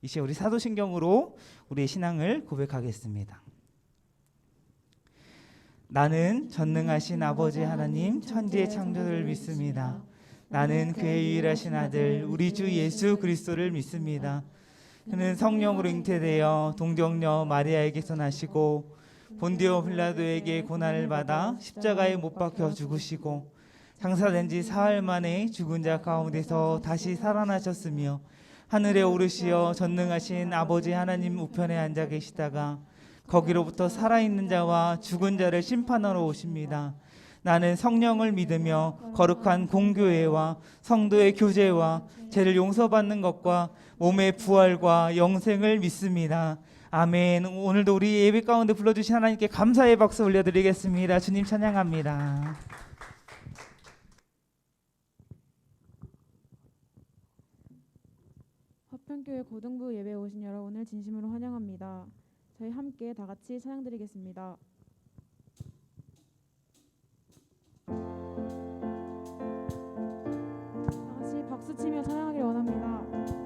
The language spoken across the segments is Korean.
이제 우리 사도신경으로 우리의 신앙을 고백하겠습니다. 나는 전능하신 아버지 하나님 천지의 창조를 믿습니다. 나는 그의 유일하신 아들 우리 주 예수 그리스도를 믿습니다. 그는 성령으로 잉태되어 동정녀 마리아에게서 나시고 본디오 빌라도에게 고난을 받아 십자가에 못 박혀 죽으시고 장사된 지 사흘 만에 죽은 자 가운데서 다시 살아나셨으며 하늘에 오르시어 전능하신 아버지 하나님 우편에 앉아 계시다가 거기로부터 살아있는 자와 죽은 자를 심판하러 오십니다. 나는 성령을 믿으며 거룩한 공교회와 성도의 교제와 죄를 용서받는 것과 몸의 부활과 영생을 믿습니다. 아멘. 오늘도 우리 예배 가운데 불러주신 하나님께 감사의 박수 올려드리겠습니다. 주님 찬양합니다. 화평교회 고등부 예배에 오신 여러분을 진심으로 환영합니다. 저희 함께 다 같이 찬양드리겠습니다. 다 같이 박수치며 찬양하길 원합니다.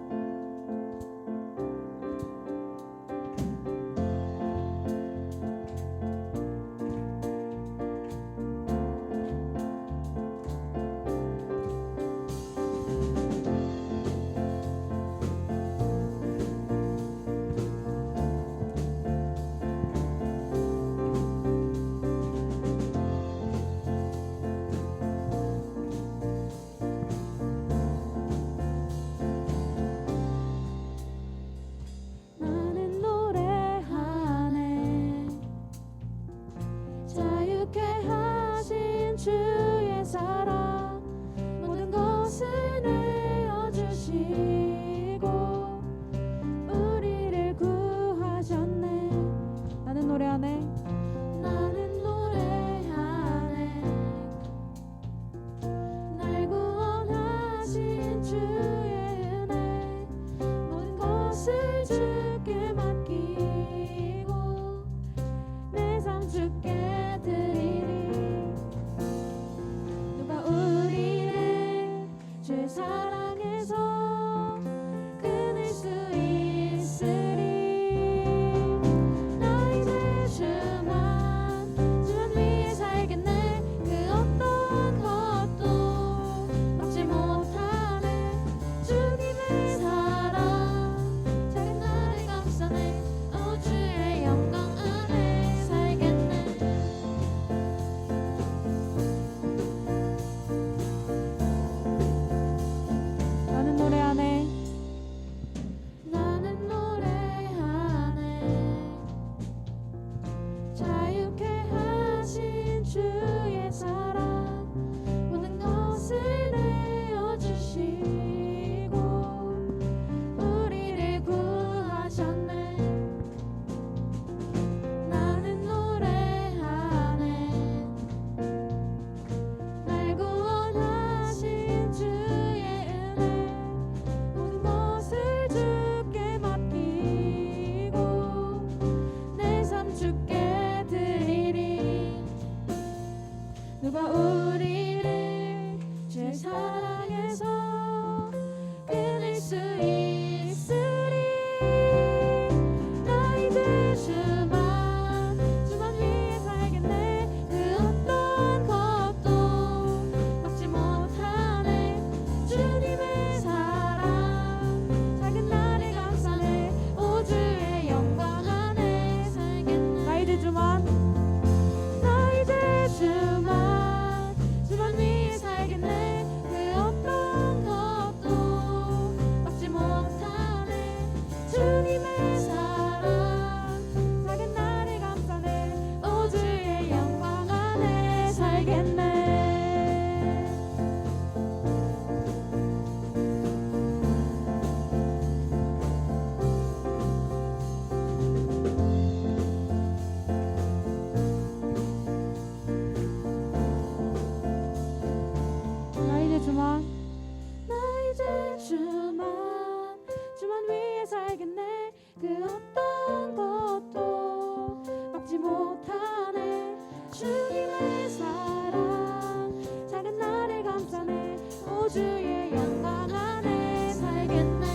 주의 영광 안에 살겠네.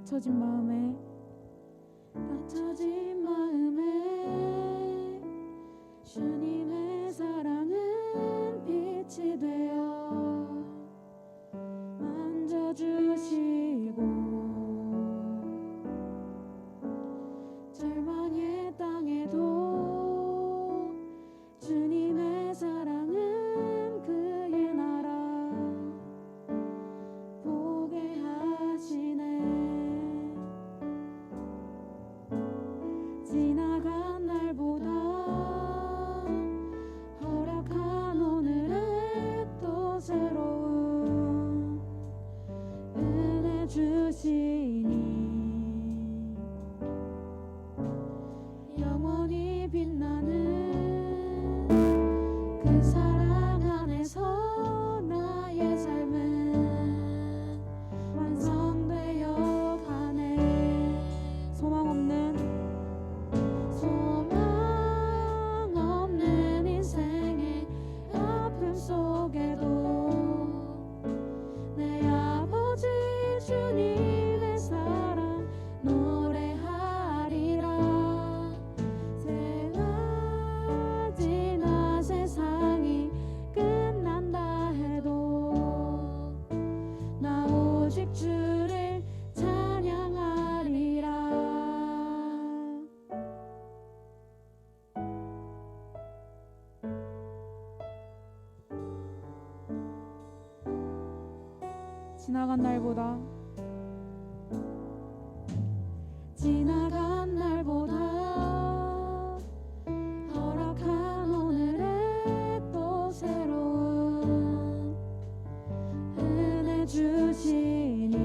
닫혀진 마음에 주님의 사랑은 빛이 되어 만져주시고 절망의 땅에도 주님의 사랑은 그의 나라 보게 하시네. 지나간 날보다 허락한 오늘에 또 새로운 은혜 주시니 영원히 빛나는 그 사랑 안에서 나의 삶은 완성되어 가네. 소망 없는 인생의 아픔 속에도 내 아버지 주님의 사랑 노래하리라. 새가 지나 세상이 끝난다 해도 나 오직 주를 찬양하리라. 지나간 날보다 허락한 오늘에 또 새로운 은혜 주시니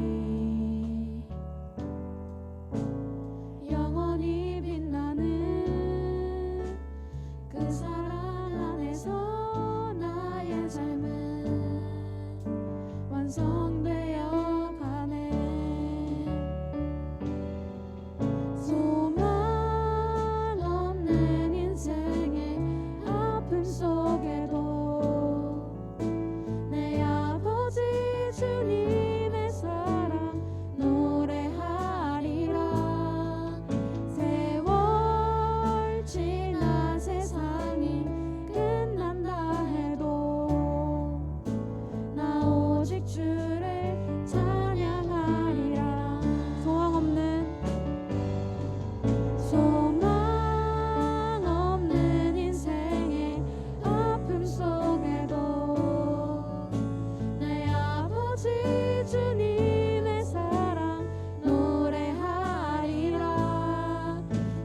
영원히 빛나는 그 사랑 안에서 나의 삶은 완성되어 가네. 소망 없는 인생의 아픔 속에도 내 아버지 주님의 사랑 노래하리라. 세월 지나 세상이 끝난다 해도 나 오직 주를 찬양하리라. 소망 없는 인생의 아픔 속에도 내 아버지 주님의 사랑 노래하리라.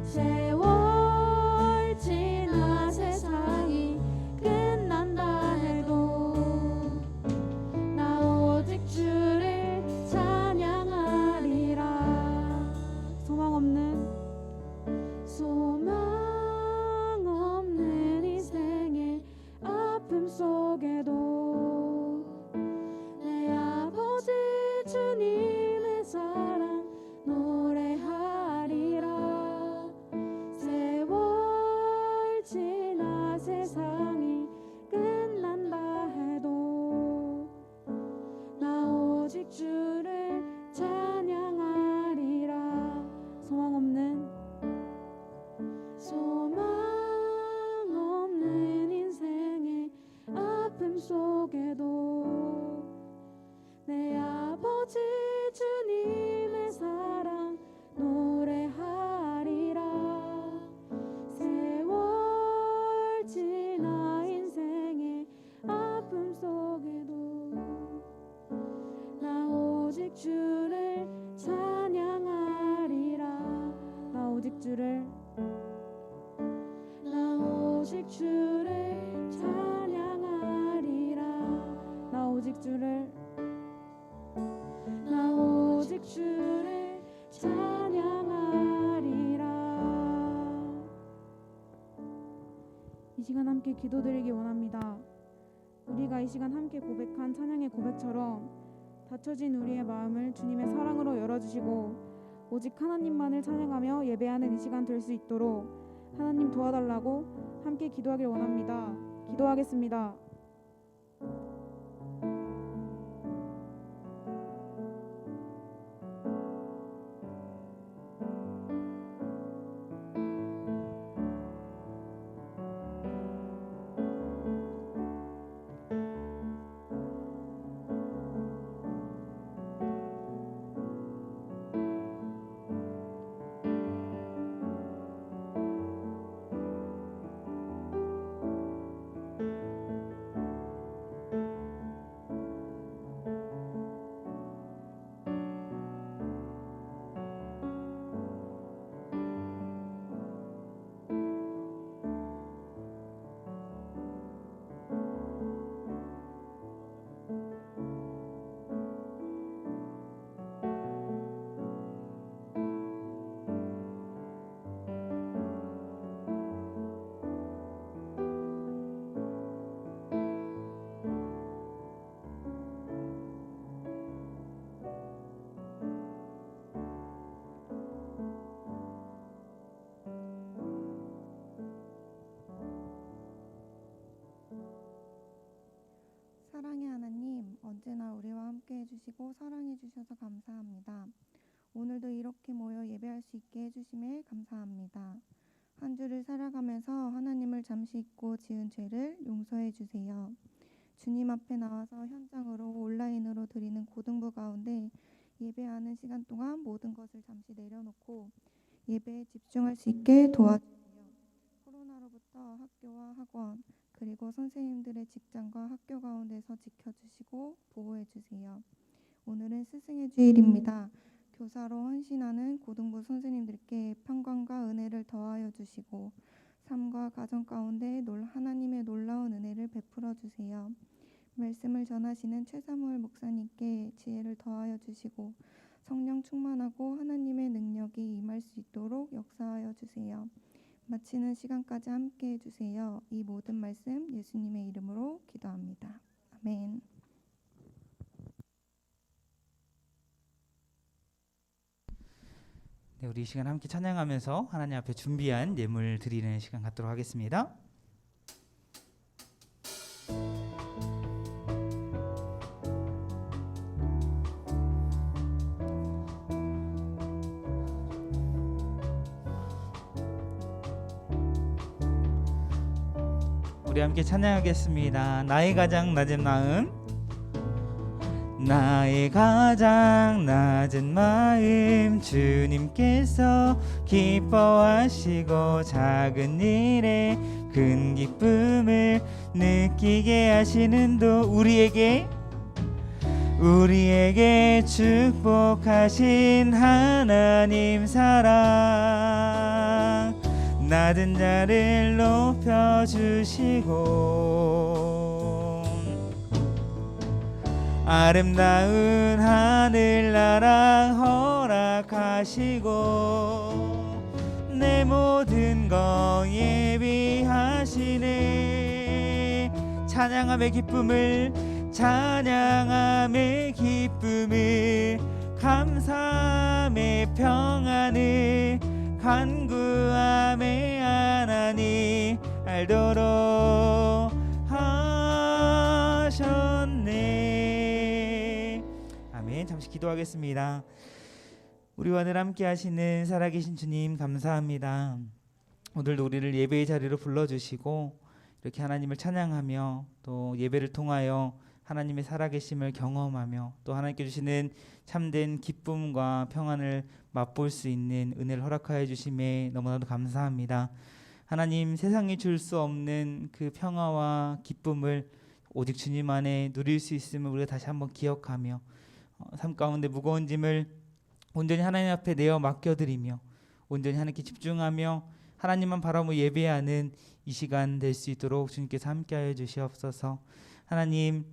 세월 지나 세상이 끝난다 해도 나 오직 주를 찬양하리라. 소망 없는 인생의 아픔 속에도 내 아버지 주님의 사랑 노래하리라. 세월 지나 세상이 끝난다 해도 나 오직 주를 찬양하리라. 소망 없는 인생의 아픔 속에도 내 아버지 주님의 사랑 노래하리라. 세월 지나 인생의 아픔 속에도 나 오직 주를 찬양하리라. 나 오직 주를 찬양하리라. 나 오직 주를 찬양하리라. 이 시간 함께 기도드리기 원합니다. 우리가 이 시간 함께 고백한 찬양의 고백처럼 닫혀진 우리의 마음을 주님의 사랑으로 열어주시고 오직 하나님만을 찬양하며 예배하는 이 시간 될 수 있도록 하나님 도와달라고 함께 기도하길 원합니다. 기도하겠습니다. 사랑의 하나님, 언제나 우리와 함께 해주시고 사랑해 주셔서 감사합니다. 오늘도 이렇게 모여 예배할 수 있게 해주심에 감사합니다. 한 주를 살아가면서 하나님을 잠시 잊고 지은 죄를 용서해 주세요. 주님 앞에 나와서 현장으로 온라인으로 드리는 고등부 가운데 예배하는 시간 동안 모든 것을 잠시 내려놓고 예배에 집중할 수 있게 도와주세요. 코로나로부터 학교와 학원 그리고 선생님들의 직장과 학교 가운데서 지켜주시고 보호해주세요. 오늘은 스승의 주일입니다. 교사로 헌신하는 고등부 선생님들께 평강과 은혜를 더하여 주시고 삶과 가정 가운데 하나님의 놀라운 은혜를 베풀어 주세요. 말씀을 전하시는 최사무엘 목사님께 지혜를 더하여 주시고 성령 충만하고 하나님의 능력이 임할 수 있도록 역사하여 주세요. 마치는 시간까지 함께 해주세요. 이 모든 말씀 예수님의 이름으로 기도합니다. 아멘. 네, 우리 이 시간 함께 찬양하면서 하나님 앞에 준비한 예물 드리는 시간 갖도록 하겠습니다. 우리 함께 찬양하겠습니다. 나의 가장 낮은 마음, 나의 가장 낮은 마음 주님께서 기뻐하시고 작은 일에 큰 기쁨을 느끼게 하시는 도 우리에게 축복하신 하나님 사랑 낮은 자를 높여주시고 아름다운 하늘나라 허락하시고 내 모든 것 예비하시네. 찬양함의 기쁨을 감사함의 평안을 간구함의 하나님 알도록 하셨네. 아멘. 잠시 기도하겠습니다. 우리와 늘 함께 하시는 살아계신 주님 감사합니다. 오늘도 우리를 예배의 자리로 불러주시고 이렇게 하나님을 찬양하며 또 예배를 통하여 하나님의 살아계심을 경험하며 또 하나님께 주시는 참된 기쁨과 평안을 맛볼 수 있는 은혜를 허락하여 주심에 너무나도 감사합니다. 하나님, 세상이 줄 수 없는 그 평화와 기쁨을 오직 주님 안에 누릴 수 있음을 우리가 다시 한번 기억하며 삶 가운데 무거운 짐을 온전히 하나님 앞에 내어 맡겨드리며 온전히 하나님께 집중하며 하나님만 바라보며 예배하는 이 시간 될 수 있도록 주님께서 함께하여 주시옵소서. 하나님,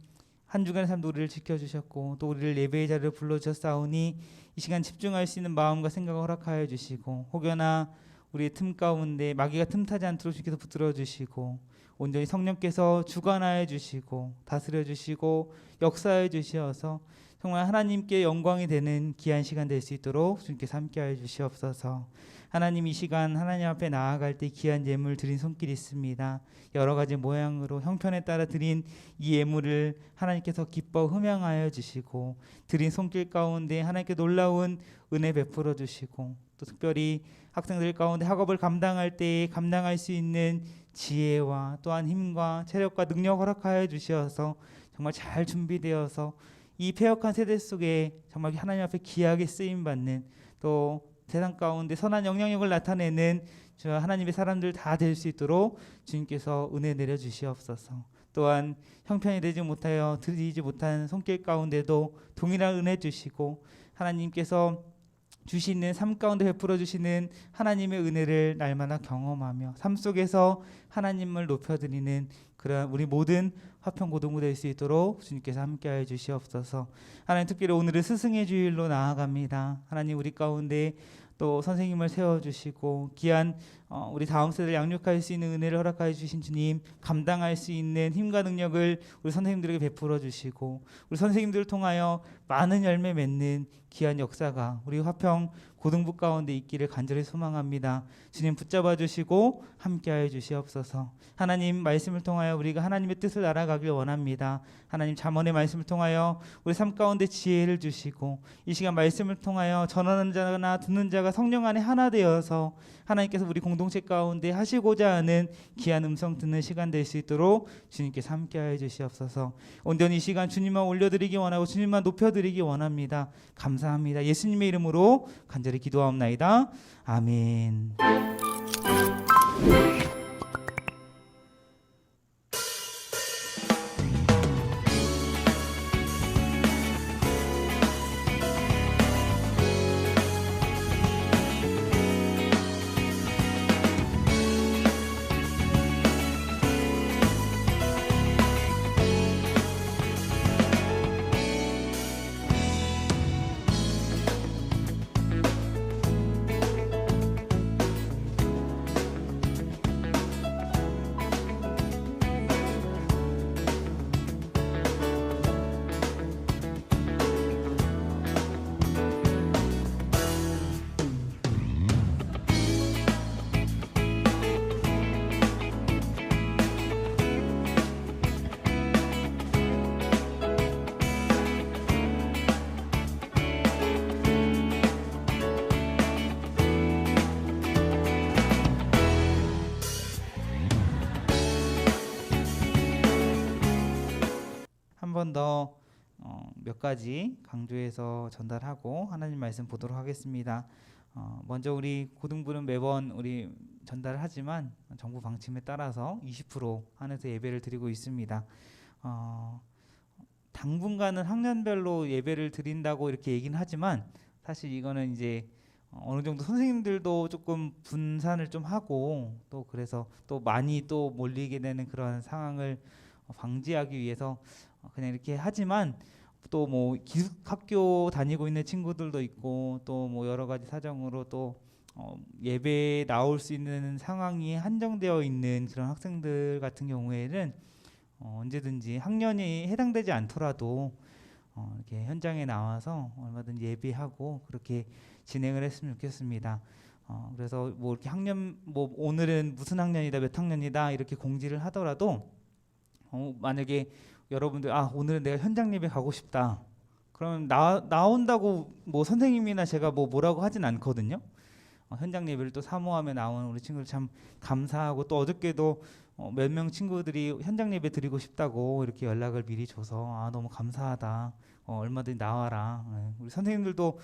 한 주간의 삶도 우리를 지켜주셨고 또 우리를 예배의 자리로 불러주셨사오니 이 시간 집중할 수 있는 마음과 생각을 허락하여 주시고 혹여나 우리의 틈 가운데 마귀가 틈타지 않도록 주께서 붙들어 주시고 온전히 성령께서 주관하여 주시고 다스려 주시고 역사해 주시어서 정말 하나님께 영광이 되는 귀한 시간 될 수 있도록 주님께서 함께하여 주시옵소서. 하나님, 이 시간 하나님 앞에 나아갈 때 귀한 예물 드린 손길이 있습니다. 여러 가지 모양으로 형편에 따라 드린 이 예물을 하나님께서 기뻐 흠양하여 주시고 드린 손길 가운데 하나님께 놀라운 은혜 베풀어 주시고 또 특별히 학생들 가운데 학업을 감당할 때에 감당할 수 있는 지혜와 또한 힘과 체력과 능력 허락하여 주셔서 정말 잘 준비되어서 이 패역한 세대 속에 정말 하나님 앞에 귀하게 쓰임받는 또 세상 가운데 선한 영향력을 나타내는 주 하나님의 사람들 다 될 수 있도록 주님께서 은혜 내려주시옵소서. 또한 형편이 되지 못하여 드리지 못한 손길 가운데도 동일한 은혜 주시고 하나님께서 주시는 삶 가운데 베풀어 주시는 하나님의 은혜를 날마다 경험하며 삶 속에서 하나님을 높여드리는 그런 우리 모든 화평 고등부 될 수 있도록 주님께서 함께하여 주시옵소서. 하나님, 특별히 오늘은 스승의 주일로 나아갑니다. 하나님, 우리 가운데 또 선생님을 세워주시고 귀한 우리 다음 세대를 양육할 수 있는 은혜를 허락하여 주신 주님, 감당할 수 있는 힘과 능력을 우리 선생님들에게 베풀어 주시고 우리 선생님들을 통하여 많은 열매 맺는 귀한 역사가 우리 화평 고등부 가운데 있기를 간절히 소망합니다. 주님 붙잡아 주시고 함께하여 주시옵소서. 하나님, 말씀을 통하여 우리가 하나님의 뜻을 알아가 나아가길 원합니다. 하나님 잠언의 말씀을 통하여 우리 삶 가운데 지혜를 주시고 이 시간 말씀을 통하여 전하는 자나 듣는 자가 성령 안에 하나 되어서 하나님께서 우리 공동체 가운데 하시고자 하는 귀한 음성 듣는 시간 될 수 있도록 주님께서 함께하여 주시옵소서. 온전히 이 시간 주님만 올려드리기 원하고 주님만 높여드리기 원합니다. 감사합니다. 예수님의 이름으로 간절히 기도하옵나이다. 아멘. 한 번 더 몇 가지 강조해서 전달하고 하나님 말씀 보도록 하겠습니다. 먼저 우리 고등부는 매번 우리 전달을 하지만 정부 방침에 따라서 20% 한해서 예배를 드리고 있습니다. 당분간은 학년별로 예배를 드린다고 이렇게 얘기는 하지만 사실 이거는 이제 어느 정도 선생님들도 조금 분산을 좀 하고 또 그래서 또 많이 또 몰리게 되는 그런 상황을 방지하기 위해서 그냥 이렇게 하지만 또 뭐 기숙학교 다니고 있는 친구들도 있고 또 뭐 여러 가지 사정으로 또 예배에 나올 수 있는 상황이 한정되어 있는 그런 학생들 같은 경우에는 언제든지 학년이 해당되지 않더라도 이렇게 현장에 나와서 얼마든지 예배하고 그렇게 진행을 했으면 좋겠습니다. 그래서 뭐 이렇게 학년 뭐 오늘은 무슨 학년이다 몇 학년이다 이렇게 공지를 하더라도 만약에 여러분들 오늘은 내가 현장 예배 가고 싶다. 그럼 나온다고 뭐 선생님이나 제가 뭐라고 하진 않거든요. 현장 예배를 또 사모하며 나오는 우리 친구들 참 감사하고 또 어저께도 몇 명 친구들이 현장 예배 드리고 싶다고 이렇게 연락을 미리 줘서 너무 감사하다. 얼마든지 나와라. 우리 선생님들도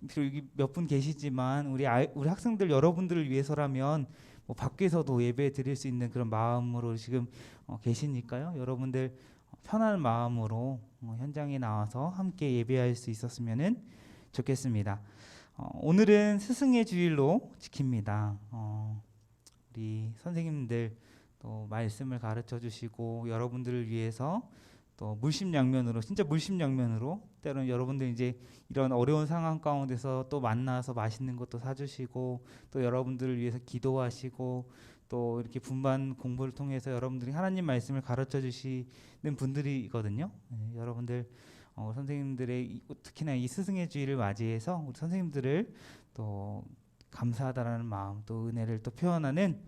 비록 여기 몇 분 계시지만 우리 학생들 여러분들을 위해서라면 뭐 밖에서도 예배 드릴 수 있는 그런 마음으로 지금 계시니까요. 여러분들 편한 마음으로 현장에 나와서 함께 예배할 수 있었으면 좋겠습니다. 오늘은 스승의 주일로 지킵니다. 우리 선생님들 또 말씀을 가르쳐 주시고 여러분들을 위해서 또 물심양면으로 진짜 물심양면으로 때로는 여러분들 이제 이런 어려운 상황 가운데서 또 만나서 맛있는 것도 사주시고 또 여러분들을 위해서 기도하시고 또 이렇게 분반 공부를 통해서 여러분들이 하나님 말씀을 가르쳐 주시는 분들이거든요. 여러분들 선생님들의 특히나 이 스승의 주일을 맞이해서 우리 선생님들을 또 감사하다라는 마음 또 은혜를 또 표현하는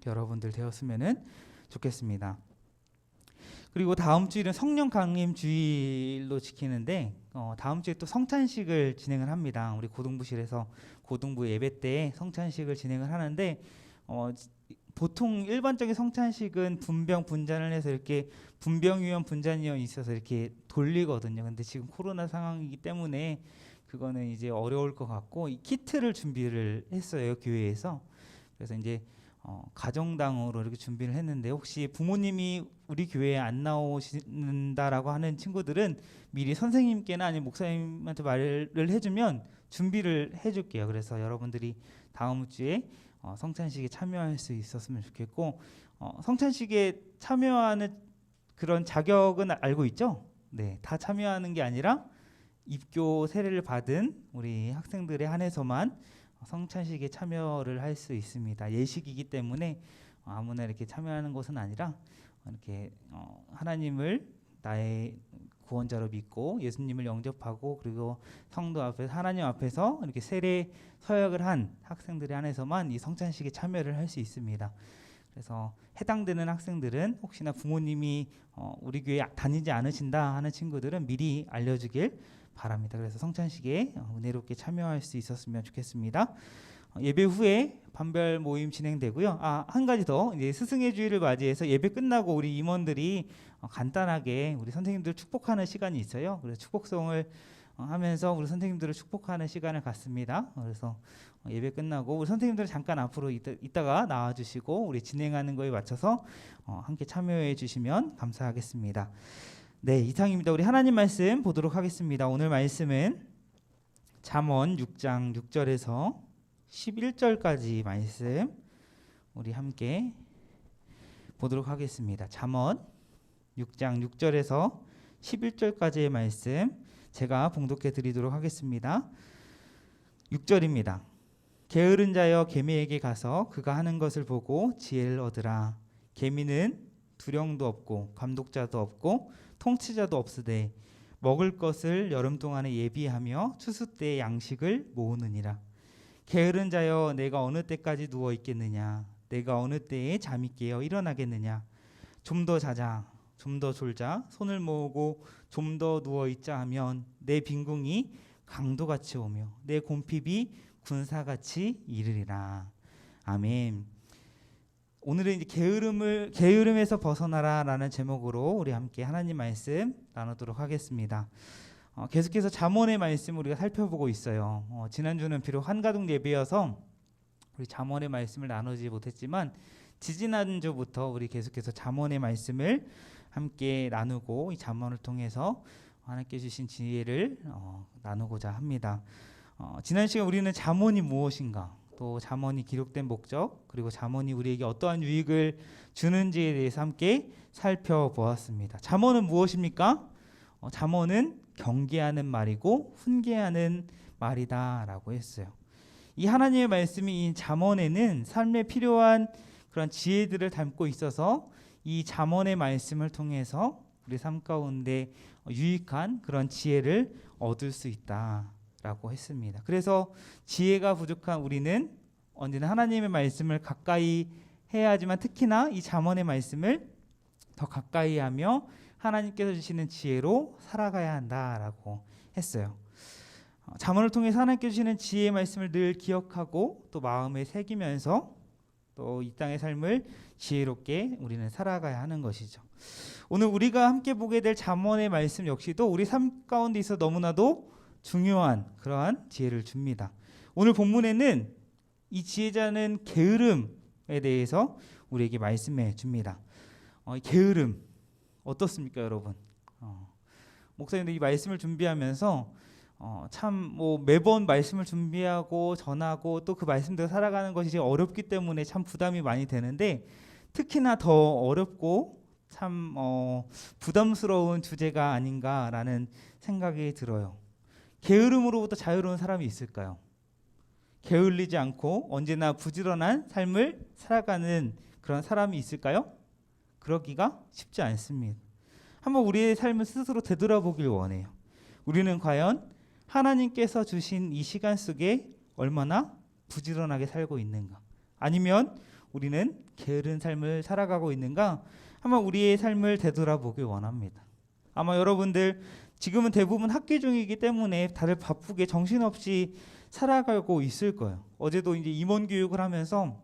여러분들 되었으면 좋겠습니다. 그리고 다음 주일은 성령 강림 주일로 지키는데 다음 주에 또 성찬식을 진행을 합니다. 우리 고등부실에서 고등부 예배 때 성찬식을 진행을 하는데 보통 일반적인 성찬식은 분병 분잔을 해서 이렇게 분병위원 분잔위원이 있어서 이렇게 돌리거든요. 근데 지금 코로나 상황이기 때문에 그거는 이제 어려울 것 같고 이 키트를 준비를 했어요, 교회에서. 그래서 이제 가정당으로 이렇게 준비를 했는데 혹시 부모님이 우리 교회에 안 나오신다라고 하는 친구들은 미리 선생님께나 아니면 목사님한테 말을 해주면 준비를 해줄게요. 그래서 여러분들이 다음 주에 성찬식에 참여할 수 있었으면 좋겠고 성찬식에 참여하는 그런 자격은 알고 있죠? 네, 다 참여하는 게 아니라 입교 세례를 받은 우리 학생들에 한해서만 성찬식에 참여를 할 수 있습니다. 예식이기 때문에 아무나 이렇게 참여하는 것은 아니라 이렇게 하나님을 나의 구원자로 믿고 예수님을 영접하고 그리고 성도 앞에서 하나님 앞에서 이렇게 세례 서약을 한 학생들에 한해서만 이 성찬식에 참여를 할 수 있습니다. 그래서 해당되는 학생들은 혹시나 부모님이 우리 교회 다니지 않으신다 하는 친구들은 미리 알려주길 바랍니다. 그래서 성찬식에 은혜롭게 참여할 수 있었으면 좋겠습니다. 예배 후에 반별 모임 진행되고요. 한 가지 더, 이제 스승의 주일을 맞이해서 예배 끝나고 우리 임원들이 간단하게 우리 선생님들 축복하는 시간이 있어요. 그래서 축복송을 하면서 우리 선생님들을 축복하는 시간을 갖습니다. 그래서 예배 끝나고 우리 선생님들 잠깐 앞으로 이따가 나와주시고 우리 진행하는 거에 맞춰서 함께 참여해 주시면 감사하겠습니다. 네, 이상입니다. 우리 하나님 말씀 보도록 하겠습니다. 오늘 말씀은 잠언 6장 6절에서 11절까지 말씀 우리 함께 보도록 하겠습니다. 잠언 6장 6절에서 11절까지의 말씀 제가 봉독해 드리도록 하겠습니다. 6절입니다. 게으른 자여 개미에게 가서 그가 하는 것을 보고 지혜를 얻으라. 개미는 두령도 없고 감독자도 없고 통치자도 없으되 먹을 것을 여름 동안에 예비하며 추수 때에 양식을 모으느니라. 게으른 자여 내가 어느 때까지 누워 있겠느냐. 내가 어느 때에 잠이 깨어 일어나겠느냐. 좀 더 자자, 좀 더 졸자, 손을 모으고 좀 더 누워 있자 하면 내 빈궁이 강도같이 오며 내 곰핍이 군사같이 이르리라. 아멘. 오늘은 이제 게으름에서 벗어나라라는 제목으로 우리 함께 하나님 말씀 나누도록 하겠습니다. 계속해서 잠언의 말씀 우리가 살펴보고 있어요. 지난주는 비록 한가족 예배여서 우리 잠언의 말씀을 나누지 못했지만 지지난주부터 우리 계속해서 잠언의 말씀을 함께 나누고 이 잠언을 통해서 하나님께 주신 지혜를 나누고자 합니다. 지난 시간 우리는 잠언이 무엇인가, 또 잠언이 기록된 목적, 그리고 잠언이 우리에게 어떠한 유익을 주는지에 대해서 함께 살펴보았습니다. 잠언은 무엇입니까? 잠언은 경계하는 말이고 훈계하는 말이다라고 했어요. 이 하나님의 말씀이 이 잠언에는 삶에 필요한 그런 지혜들을 담고 있어서 이 잠언의 말씀을 통해서 우리 삶 가운데 유익한 그런 지혜를 얻을 수 있다라고 했습니다. 그래서 지혜가 부족한 우리는 언제나 하나님의 말씀을 가까이 해야 하지만 특히나 이 잠언의 말씀을 더 가까이 하며 하나님께서 주시는 지혜로 살아가야 한다라고 했어요. 잠언을 통해서 하나님께서 주시는 지혜의 말씀을 늘 기억하고 또 마음에 새기면서 또 이 땅의 삶을 지혜롭게 우리는 살아가야 하는 것이죠. 오늘 우리가 함께 보게 될 잠언의 말씀 역시도 우리 삶 가운데 있어 너무나도 중요한 그러한 지혜를 줍니다. 오늘 본문에는 이 지혜자는 게으름에 대해서 우리에게 말씀해 줍니다. 게으름 어떻습니까, 여러분? 목사님도 이 말씀을 준비하면서 참 매번 말씀을 준비하고 전하고 또 그 말씀대로 살아가는 것이 어렵기 때문에 참 부담이 많이 되는데 특히나 더 어렵고 참 부담스러운 주제가 아닌가라는 생각이 들어요. 게으름으로부터 자유로운 사람이 있을까요? 게을리지 않고 언제나 부지런한 삶을 살아가는 그런 사람이 있을까요? 그러기가 쉽지 않습니다. 한번 우리의 삶을 스스로 되돌아보길 원해요. 우리는 과연 하나님께서 주신 이 시간 속에 얼마나 부지런하게 살고 있는가? 아니면 우리는 게으른 삶을 살아가고 있는가? 한번 우리의 삶을 되돌아보길 원합니다. 아마 여러분들 지금은 대부분 학기 중이기 때문에 다들 바쁘게 정신없이 살아가고 있을 거예요. 어제도 이제 임원 교육을 하면서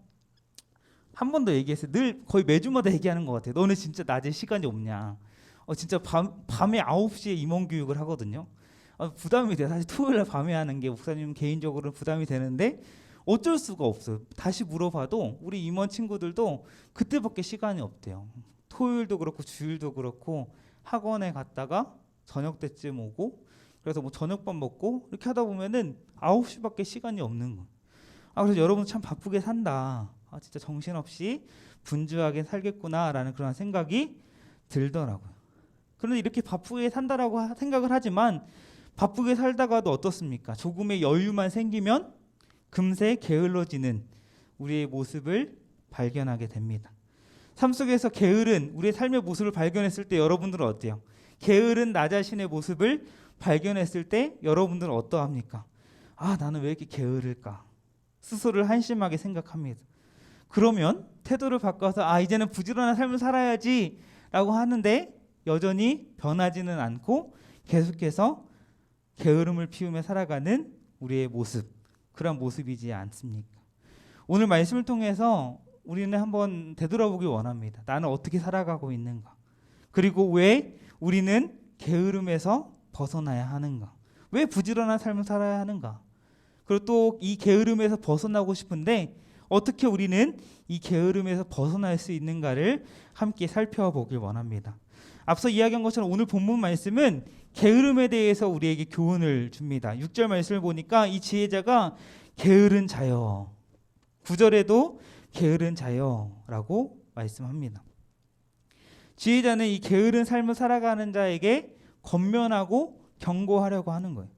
한 번 더 얘기했어요. 늘 거의 매주마다 얘기하는 것 같아요. 너네 진짜 낮에 시간이 없냐? 진짜 밤에 9시에 임원 교육을 하거든요. 부담이 돼요. 사실 토요일 밤에 하는 게 목사님 개인적으로는 부담이 되는데 어쩔 수가 없어요. 다시 물어봐도 우리 임원 친구들도 그때밖에 시간이 없대요. 토요일도 그렇고 주일도 그렇고 학원에 갔다가 저녁 때쯤 오고 그래서 저녁밥 먹고 이렇게 하다 보면은 9시밖에 시간이 없는 거예요. 그래서 여러분 참 바쁘게 산다. 진짜 정신없이 분주하게 살겠구나라는 그런 생각이 들더라고요. 그런데 이렇게 바쁘게 산다라고 생각을 하지만 바쁘게 살다가도 어떻습니까? 조금의 여유만 생기면 금세 게을러지는 우리의 모습을 발견하게 됩니다. 삶 속에서 게으른 우리의 삶의 모습을 발견했을 때 여러분들은 어때요? 게으른 나 자신의 모습을 발견했을 때 여러분들은 어떠합니까? 나는 왜 이렇게 게으를까? 스스로를 한심하게 생각합니다. 그러면 태도를 바꿔서 이제는 부지런한 삶을 살아야지 라고 하는데 여전히 변하지는 않고 계속해서 게으름을 피우며 살아가는 우리의 모습, 그런 모습이지 않습니까? 오늘 말씀을 통해서 우리는 한번 되돌아보기 원합니다. 나는 어떻게 살아가고 있는가? 그리고 왜 우리는 게으름에서 벗어나야 하는가? 왜 부지런한 삶을 살아야 하는가? 그리고 또 이 게으름에서 벗어나고 싶은데 어떻게 우리는 이 게으름에서 벗어날 수 있는가를 함께 살펴보길 원합니다. 앞서 이야기한 것처럼 오늘 본문 말씀은 게으름에 대해서 우리에게 교훈을 줍니다. 6절 말씀을 보니까 이 지혜자가 게으른 자여, 9절에도 게으른 자여라고 말씀합니다. 지혜자는 이 게으른 삶을 살아가는 자에게 권면하고 경고하려고 하는 거예요.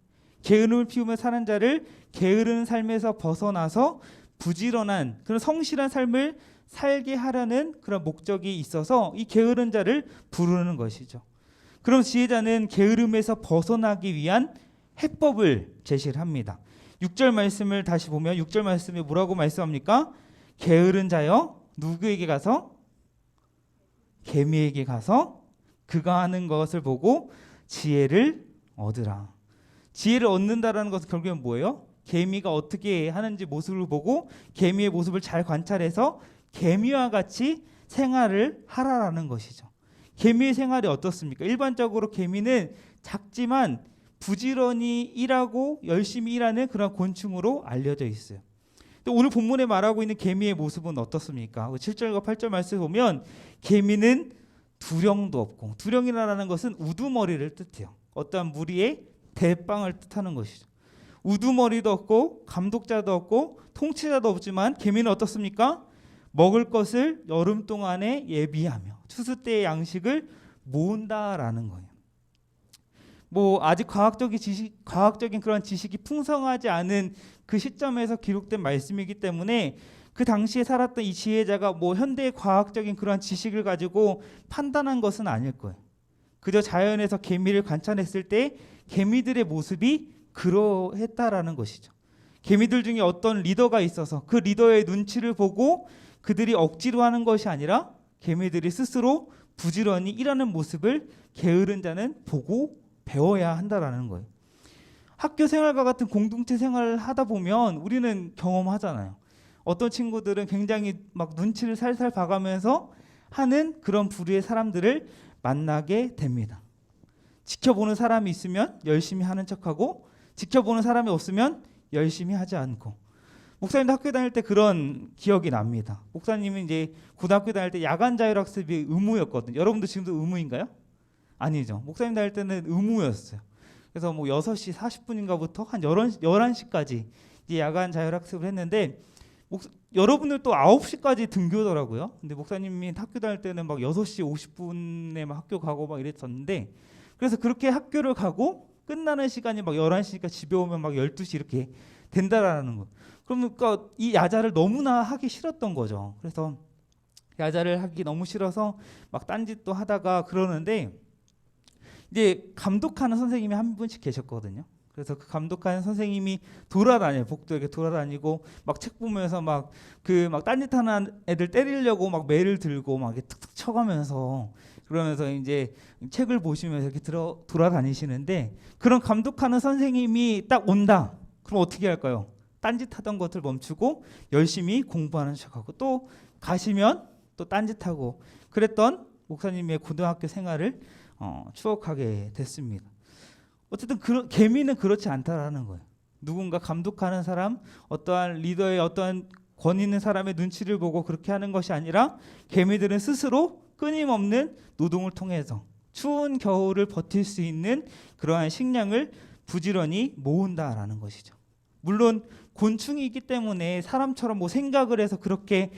게으름을 피우며 사는 자를 게으른 삶에서 벗어나서 부지런한 그런 성실한 삶을 살게 하려는 그런 목적이 있어서 이 게으른 자를 부르는 것이죠. 그럼 지혜자는 게으름에서 벗어나기 위한 해법을 제시를 합니다. 6절 말씀을 다시 보면 6절 말씀에 뭐라고 말씀합니까? 게으른 자여 누구에게 가서? 개미에게 가서 그가 하는 것을 보고 지혜를 얻으라. 지혜를 얻는다라는 것은 결국엔 뭐예요? 개미가 어떻게 하는지 모습을 보고 개미의 모습을 잘 관찰해서 개미와 같이 생활을 하라라는 것이죠. 개미의 생활이 어떻습니까? 일반적으로 개미는 작지만 부지런히 일하고 열심히 일하는 그런 곤충으로 알려져 있어요. 또 오늘 본문에 말하고 있는 개미의 모습은 어떻습니까? 7절과 8절 말씀을 보면 개미는 두령도 없고, 두령이라는 것은 우두머리를 뜻해요. 어떠한 무리의 대빵을 뜻하는 것이죠. 우두머리도 없고 감독자도 없고 통치자도 없지만 개미는 어떻습니까? 먹을 것을 여름 동안에 예비하며 추수 때의 양식을 모은다라는 거예요. 아직 과학적인 그런 지식이 풍성하지 않은 그 시점에서 기록된 말씀이기 때문에 그 당시에 살았던 이 지혜자가 현대의 과학적인 그런 지식을 가지고 판단한 것은 아닐 거예요. 그저 자연에서 개미를 관찰했을 때 개미들의 모습이 그러했다라는 것이죠. 개미들 중에 어떤 리더가 있어서 그 리더의 눈치를 보고 그들이 억지로 하는 것이 아니라 개미들이 스스로 부지런히 일하는 모습을 게으른 자는 보고 배워야 한다라는 거예요. 학교 생활과 같은 공동체 생활을 하다 보면 우리는 경험하잖아요. 어떤 친구들은 굉장히 눈치를 살살 봐가면서 하는 그런 부류의 사람들을 만나게 됩니다. 지켜보는 사람이 있으면 열심히 하는 척하고 지켜보는 사람이 없으면 열심히 하지 않고. 목사님도 학교 다닐 때 그런 기억이 납니다. 목사님은 이제 고등학교 다닐 때 야간 자율학습이 의무였거든요. 여러분도 지금도 의무인가요? 아니죠. 목사님 다닐 때는 의무였어요. 그래서 6시 40분인가부터 한 11시까지 이제 야간 자율학습을 했는데 여러분들 또 9시까지 등교더라고요. 근데 목사님이 학교 다닐 때는 6시 50분에 학교 가고 이랬었는데 그래서 그렇게 학교를 가고 끝나는 시간이 11시니까 집에 오면 12시 이렇게 된다라는 거. 그러니까 이 야자를 너무나 하기 싫었던 거죠. 그래서 야자를 하기 너무 싫어서 딴짓도 하다가 그러는데 이제 감독하는 선생님이 한 분씩 계셨거든요. 그래서 그 감독하는 선생님이 돌아다녀요. 복도에 돌아다니고 책 보면서 딴짓하는 애들 때리려고 매를 들고 이렇게 툭툭 쳐가면서 그러면서 이제 책을 보시면서 이렇게 돌아다니시는데 그런 감독하는 선생님이 딱 온다. 그럼 어떻게 할까요? 딴짓하던 것을 멈추고 열심히 공부하는 척하고 또 가시면 또 딴짓하고 그랬던 목사님의 고등학교 생활을 추억하게 됐습니다. 어쨌든 개미는 그렇지 않다라는 거예요. 누군가 감독하는 사람, 어떠한 리더의 어떠한 권위 있는 사람의 눈치를 보고 그렇게 하는 것이 아니라 개미들은 스스로 끊임없는 노동을 통해서 추운 겨울을 버틸 수 있는 그러한 식량을 부지런히 모은다라는 것이죠. 물론 곤충이기 때문에 사람처럼 생각을 해서 그렇게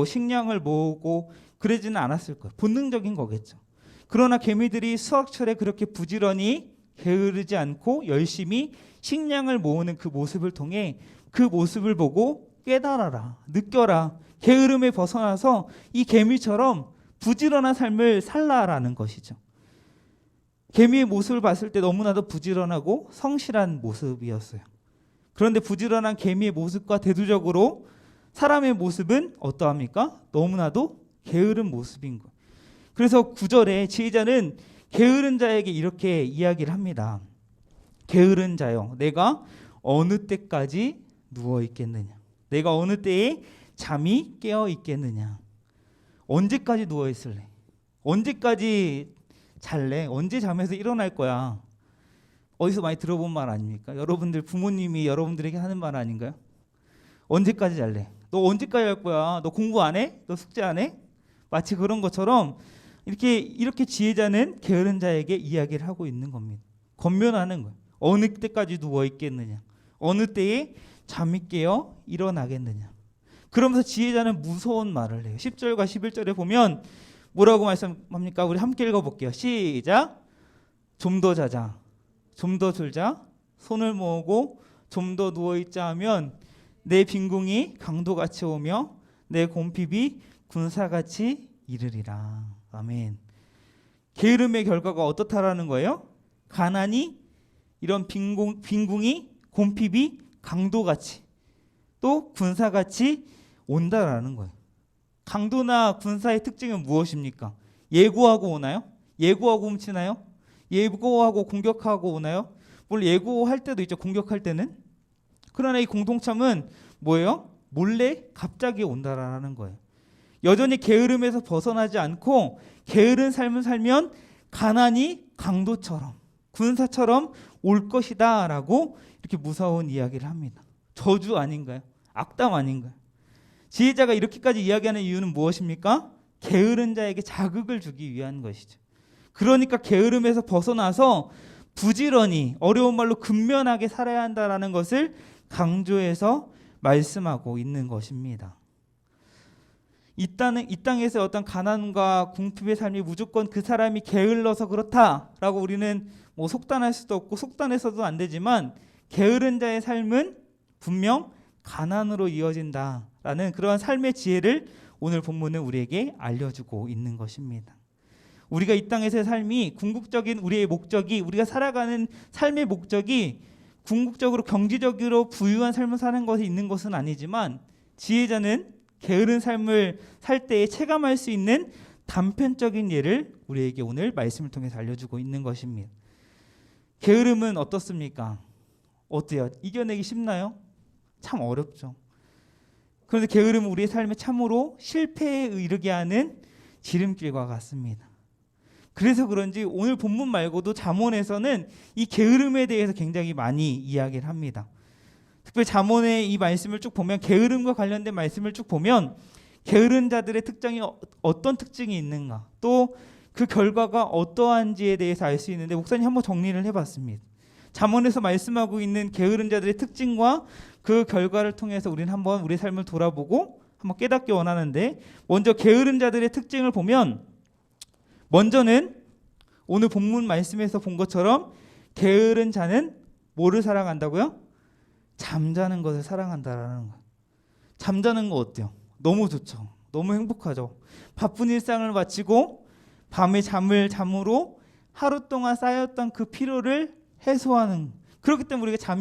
식량을 모으고 그러지는 않았을 거예요. 본능적인 거겠죠. 그러나 개미들이 수확철에 그렇게 부지런히 게으르지 않고 열심히 식량을 모으는 그 모습을 통해 그 모습을 보고 깨달아라, 느껴라, 게으름에 벗어나서 이 개미처럼 부지런한 삶을 살라라는 것이죠. 개미의 모습을 봤을 때 너무나도 부지런하고 성실한 모습이었어요. 그런데 부지런한 개미의 모습과 대두적으로 사람의 모습은 어떠합니까? 너무나도 게으른 모습인 거예요. 그래서 9절에 지혜자는 게으른 자에게 이렇게 이야기를 합니다. 게으른 자여, 내가 어느 때까지 누워 있겠느냐? 내가 어느 때에 잠이 깨어 있겠느냐? 언제까지 누워 있을래? 언제까지 잘래? 언제 잠에서 일어날 거야? 어디서 많이 들어본 말 아닙니까? 여러분들 부모님이 여러분들에게 하는 말 아닌가요? 언제까지 잘래? 너 언제까지 할 거야? 너 공부 안 해? 너 숙제 안 해? 마치 그런 것처럼 이렇게 지혜자는 게으른 자에게 이야기를 하고 있는 겁니다. 권면하는 거예요. 어느 때까지 누워 있겠느냐? 어느 때에 잠이 깨어 일어나겠느냐? 그러면서 지혜자는 무서운 말을 해요. 10절과 11절에 보면 뭐라고 말씀합니까? 우리 함께 읽어볼게요. 시작. 좀 더 자자. 좀 더 졸자. 손을 모으고 좀 더 누워있자 하면 내 빈궁이 강도같이 오며 내 곰핍이 군사같이 이르리라. 아멘. 게으름의 결과가 어떻다라는 거예요? 가난이, 이런 빈궁이, 곰핍이 강도같이, 또 군사같이 온다라는 거예요. 강도나 군사의 특징은 무엇입니까? 예고하고 오나요? 예고하고 훔치나요? 예고하고 공격하고 오나요? 물론 예고할 때도 있죠. 공격할 때는. 그러나 이 공동참은 뭐예요? 몰래 갑자기 온다라는 거예요. 여전히 게으름에서 벗어나지 않고 게으른 삶을 살면 가난이 강도처럼, 군사처럼 올 것이다 라고 이렇게 무서운 이야기를 합니다. 저주 아닌가요? 악담 아닌가요? 지혜자가 이렇게까지 이야기하는 이유는 무엇입니까? 게으른 자에게 자극을 주기 위한 것이죠. 그러니까 게으름에서 벗어나서 부지런히, 어려운 말로 근면하게 살아야 한다는 것을 강조해서 말씀하고 있는 것입니다. 이 땅에서 어떤 가난과 궁핍의 삶이 무조건 그 사람이 게을러서 그렇다라고 우리는 뭐 속단할 수도 없고 속단해서도 안 되지만, 게으른 자의 삶은 분명 가난으로 이어진다라는 그러한 삶의 지혜를 오늘 본문은 우리에게 알려주고 있는 것입니다. 우리가 이 땅에서의 삶이 궁극적인 우리의 목적이, 우리가 살아가는 삶의 목적이 궁극적으로 경제적으로 부유한 삶을 사는 것이 있는 것은 아니지만, 지혜자는 게으른 삶을 살 때에 체감할 수 있는 단편적인 예를 우리에게 오늘 말씀을 통해서 알려주고 있는 것입니다. 게으름은 어떻습니까? 어때요? 이겨내기 쉽나요? 참 어렵죠. 그런데 게으름은 우리의 삶에 참으로 실패에 이르게 하는 지름길과 같습니다. 그래서 그런지 오늘 본문 말고도 잠언에서는 이 게으름에 대해서 굉장히 많이 이야기를 합니다. 특별히 잠언의 이 말씀을 쭉 보면, 게으름과 관련된 말씀을 쭉 보면 게으른 자들의 특징이 어떤 특징이 있는가, 또 그 결과가 어떠한지에 대해서 알 수 있는데, 목사님 한번 정리를 해봤습니다. 잠언에서 말씀하고 있는 게으른 자들의 특징과 그 결과를 통해서 우리는 한번 우리 삶을 돌아보고 한번 깨닫기 원하는데, 먼저 게으른 자들의 특징을 보면, 먼저는 오늘 본문 말씀에서 본 것처럼 게으른 자는 뭐를 사랑한다고요? 잠자는 것을 사랑한다라는 거예요. 잠자는 거 어때요? 너무 좋죠. 너무 행복하죠. 바쁜 일상을 마치고 밤에 잠으로 하루 동안 쌓였던 그 피로를 해소하는, 그렇기 때문에 우리가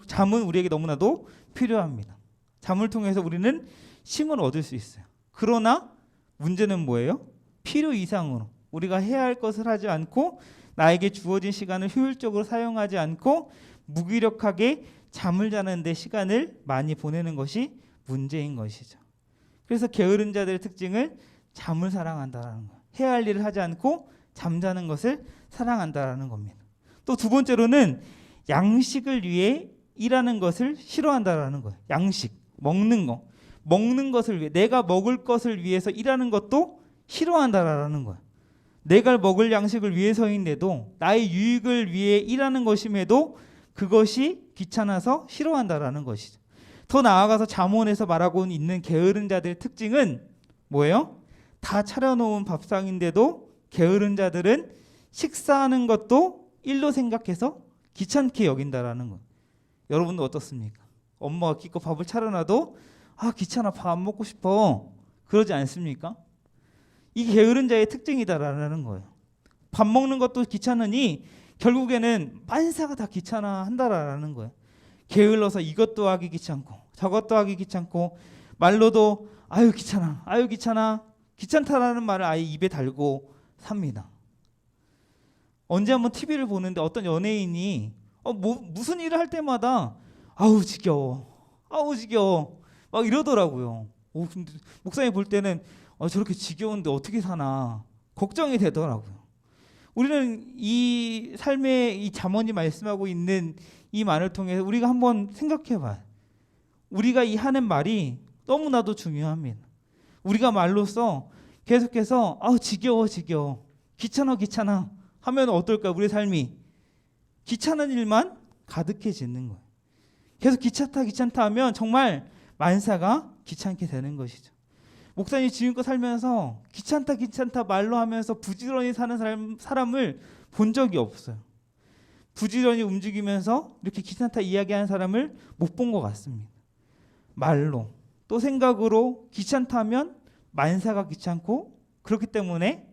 잠은 우리에게 너무나도 필요합니다. 잠을 통해서 우리는 쉼을 얻을 수 있어요. 그러나 문제는 뭐예요? 필요 이상으로 우리가 해야 할 것을 하지 않고, 나에게 주어진 시간을 효율적으로 사용하지 않고 무기력하게 잠을 자는 데 시간을 많이 보내는 것이 문제인 것이죠. 그래서 게으른 자들의 특징은 잠을 사랑한다는 거예요. 해야 할 일을 하지 않고 잠자는 것을 사랑한다는 겁니다. 또 두 번째로는 양식을 위해 일하는 것을 싫어한다는 거예요. 양식, 먹는 것을 위해, 내가 먹을 것을 위해서 일하는 것도 싫어한다는 거예요. 내가 먹을 양식을 위해서인데도, 나의 유익을 위해 일하는 것임에도 그것이 귀찮아서 싫어한다라는 것이죠. 더 나아가서 잠언에서 말하고 있는 게으른 자들의 특징은 뭐예요? 다 차려놓은 밥상인데도 게으른 자들은 식사하는 것도 일로 생각해서 귀찮게 여긴다라는 거. 여러분도 어떻습니까? 엄마가 기껏 밥을 차려놔도 귀찮아, 밥 안 먹고 싶어, 그러지 않습니까? 이게 게으른 자의 특징이다라는 거예요. 밥 먹는 것도 귀찮으니 결국에는 만사가 다 귀찮아 한다라는 거예요. 게을러서 이것도 하기 귀찮고 저것도 하기 귀찮고 말로도 아유 귀찮아, 아유 귀찮아, 귀찮다라는 말을 아예 입에 달고 삽니다. 언제 한번 TV를 보는데 어떤 연예인이 무슨 일을 할 때마다 아우 지겨워, 아우 지겨워 막 이러더라고요. 근데 목사님 볼 때는 저렇게 지겨운데 어떻게 사나 걱정이 되더라고요. 우리는 이 삶의 이 잠언이 말씀하고 있는 이 말을 통해서 우리가 한번 생각해봐요. 우리가 이 하는 말이 너무나도 중요합니다. 우리가 말로써 계속해서 지겨워 지겨워, 귀찮아 귀찮아 하면 어떨까? 우리 삶이 귀찮은 일만 가득해지는 거예요. 계속 귀찮다 귀찮다 하면 정말 만사가 귀찮게 되는 것이죠. 목사님 지금껏 살면서 귀찮다 귀찮다 말로 하면서 부지런히 사는 사람을 본 적이 없어요. 부지런히 움직이면서 이렇게 귀찮다 이야기하는 사람을 못 본 것 같습니다. 말로 또 생각으로 귀찮다 하면 만사가 귀찮고, 그렇기 때문에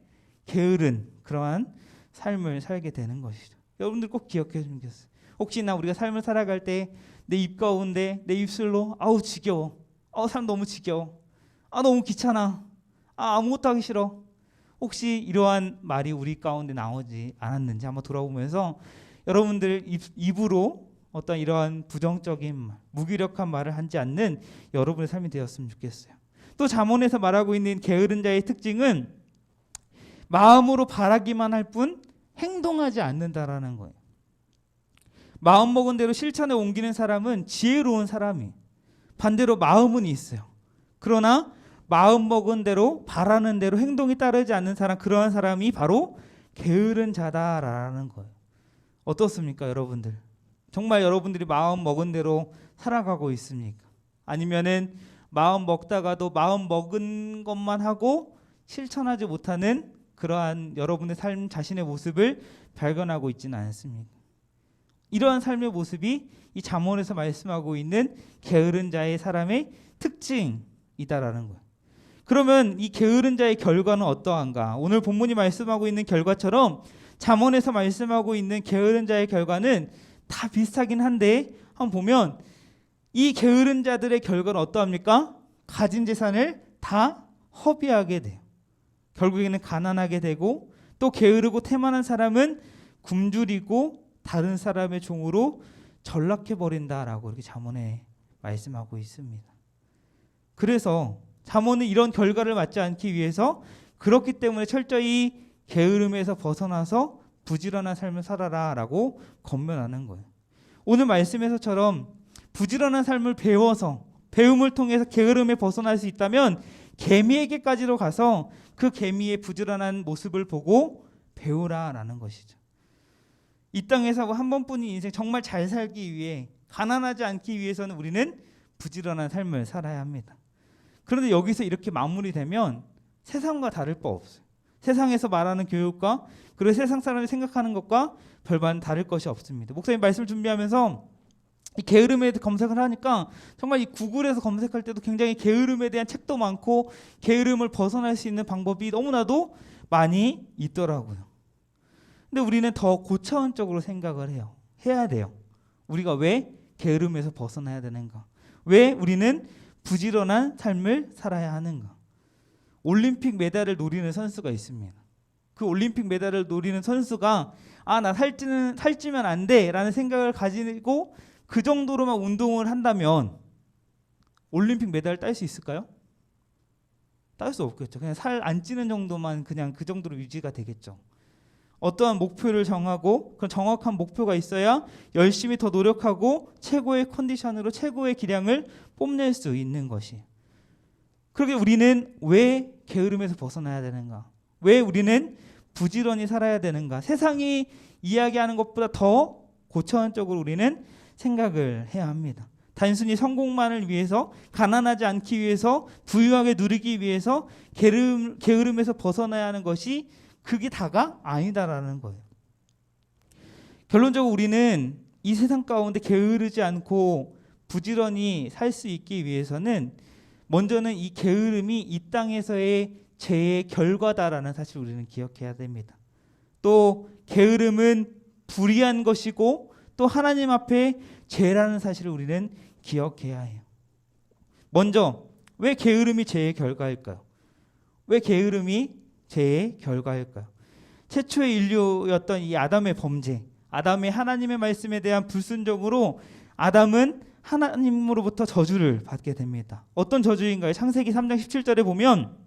게으른 그러한 삶을 살게 되는 것이죠. 여러분들 꼭 기억해 주시면 좋겠어요. 혹시나 우리가 삶을 살아갈 때 내 입 가운데 내 입술로 지겨워, 삶 너무 지겨워, 너무 귀찮아, 아무것도 하기 싫어, 혹시 이러한 말이 우리 가운데 나오지 않았는지 한번 돌아보면서 여러분들 입으로 어떤 이러한 부정적인 말, 무기력한 말을 하지 않는 여러분의 삶이 되었으면 좋겠어요. 또 잠언에서 말하고 있는 게으른 자의 특징은 마음으로 바라기만 할 뿐 행동하지 않는다라는 거예요. 마음먹은 대로 실천에 옮기는 사람은 지혜로운 사람이, 반대로 마음은 있어요. 그러나 마음먹은 대로 바라는 대로 행동이 따르지 않는 사람, 그러한 사람이 바로 게으른 자다라는 거예요. 어떻습니까, 여러분들? 정말 여러분들이 마음 먹은 대로 살아가고 있습니까? 아니면은 마음 먹다가도 마음 먹은 것만 하고 실천하지 못하는 그러한 여러분의 삶 자신의 모습을 발견하고 있지는 않습니까? 이러한 삶의 모습이 이 잠언에서 말씀하고 있는 게으른 자의 사람의 특징이다라는 거예요. 그러면 이 게으른 자의 결과는 어떠한가? 오늘 본문이 말씀하고 있는 결과처럼 잠언에서 말씀하고 있는 게으른 자의 결과는 다 비슷하긴 한데, 한번 보면 이 게으른 자들의 결과는 어떠합니까? 가진 재산을 다 허비하게 돼요. 결국에는 가난하게 되고, 또 게으르고 태만한 사람은 굶주리고 다른 사람의 종으로 전락해버린다라고 이렇게 잠언에 말씀하고 있습니다. 그래서 잠언은 이런 결과를 맞지 않기 위해서 그렇기 때문에 철저히 게으름에서 벗어나서 부지런한 삶을 살아라라고 권면하는 거예요. 오늘 말씀에서처럼 부지런한 삶을 배워서 배움을 통해서 게으름에 벗어날 수 있다면 개미에게까지로 가서 그 개미의 부지런한 모습을 보고 배우라라는 것이죠. 이 땅에서 한 번뿐인 인생 정말 잘 살기 위해, 가난하지 않기 위해서는 우리는 부지런한 삶을 살아야 합니다. 그런데 여기서 이렇게 마무리되면 세상과 다를 바 없어요. 세상에서 말하는 교육과 그리고 세상 사람이 생각하는 것과 별반 다를 것이 없습니다. 목사님 말씀을 준비하면서 이 게으름에 대해 검색을 하니까 정말 이 구글에서 검색할 때도 굉장히 게으름에 대한 책도 많고 게으름을 벗어날 수 있는 방법이 너무나도 많이 있더라고요. 근데 우리는 더 고차원적으로 생각을 해야 돼요. 우리가 왜 게으름에서 벗어나야 되는가? 왜 우리는 부지런한 삶을 살아야 하는가? 올림픽 메달을 노리는 선수가 있습니다. 그 올림픽 메달을 노리는 선수가 나 살찌면 안 돼라는 생각을 가지고 그 정도로만 운동을 한다면 올림픽 메달을 딸 수 있을까요? 딸 수 없겠죠. 그냥 살 안 찌는 정도만 그냥 그 정도로 유지가 되겠죠. 어떠한 목표를 정하고 그 정확한 목표가 있어야 열심히 더 노력하고 최고의 컨디션으로 최고의 기량을 뽐낼 수 있는 것이. 그렇게 우리는 왜 게으름에서 벗어나야 되는가? 왜 우리는 부지런히 살아야 되는가? 세상이 이야기하는 것보다 더 고차원적으로 우리는 생각을 해야 합니다. 단순히 성공만을 위해서, 가난하지 않기 위해서, 부유하게 누리기 위해서 게으름에서 벗어나야 하는 것이 그게 다가 아니다라는 거예요. 결론적으로 우리는 이 세상 가운데 게으르지 않고 부지런히 살 수 있기 위해서는 먼저는 이 게으름이 이 땅에서의 죄의 결과다라는 사실을 우리는 기억해야 됩니다. 또 게으름은 불의한 것이고 또 하나님 앞에 죄라는 사실을 우리는 기억해야 해요. 먼저 왜 게으름이 죄의 결과일까요? 왜 게으름이 죄의 결과일까요? 최초의 인류였던 이 아담의 범죄, 아담의 하나님의 말씀에 대한 불순종으로 아담은 하나님으로부터 저주를 받게 됩니다. 어떤 저주인가요? 창세기 3장 17절에 보면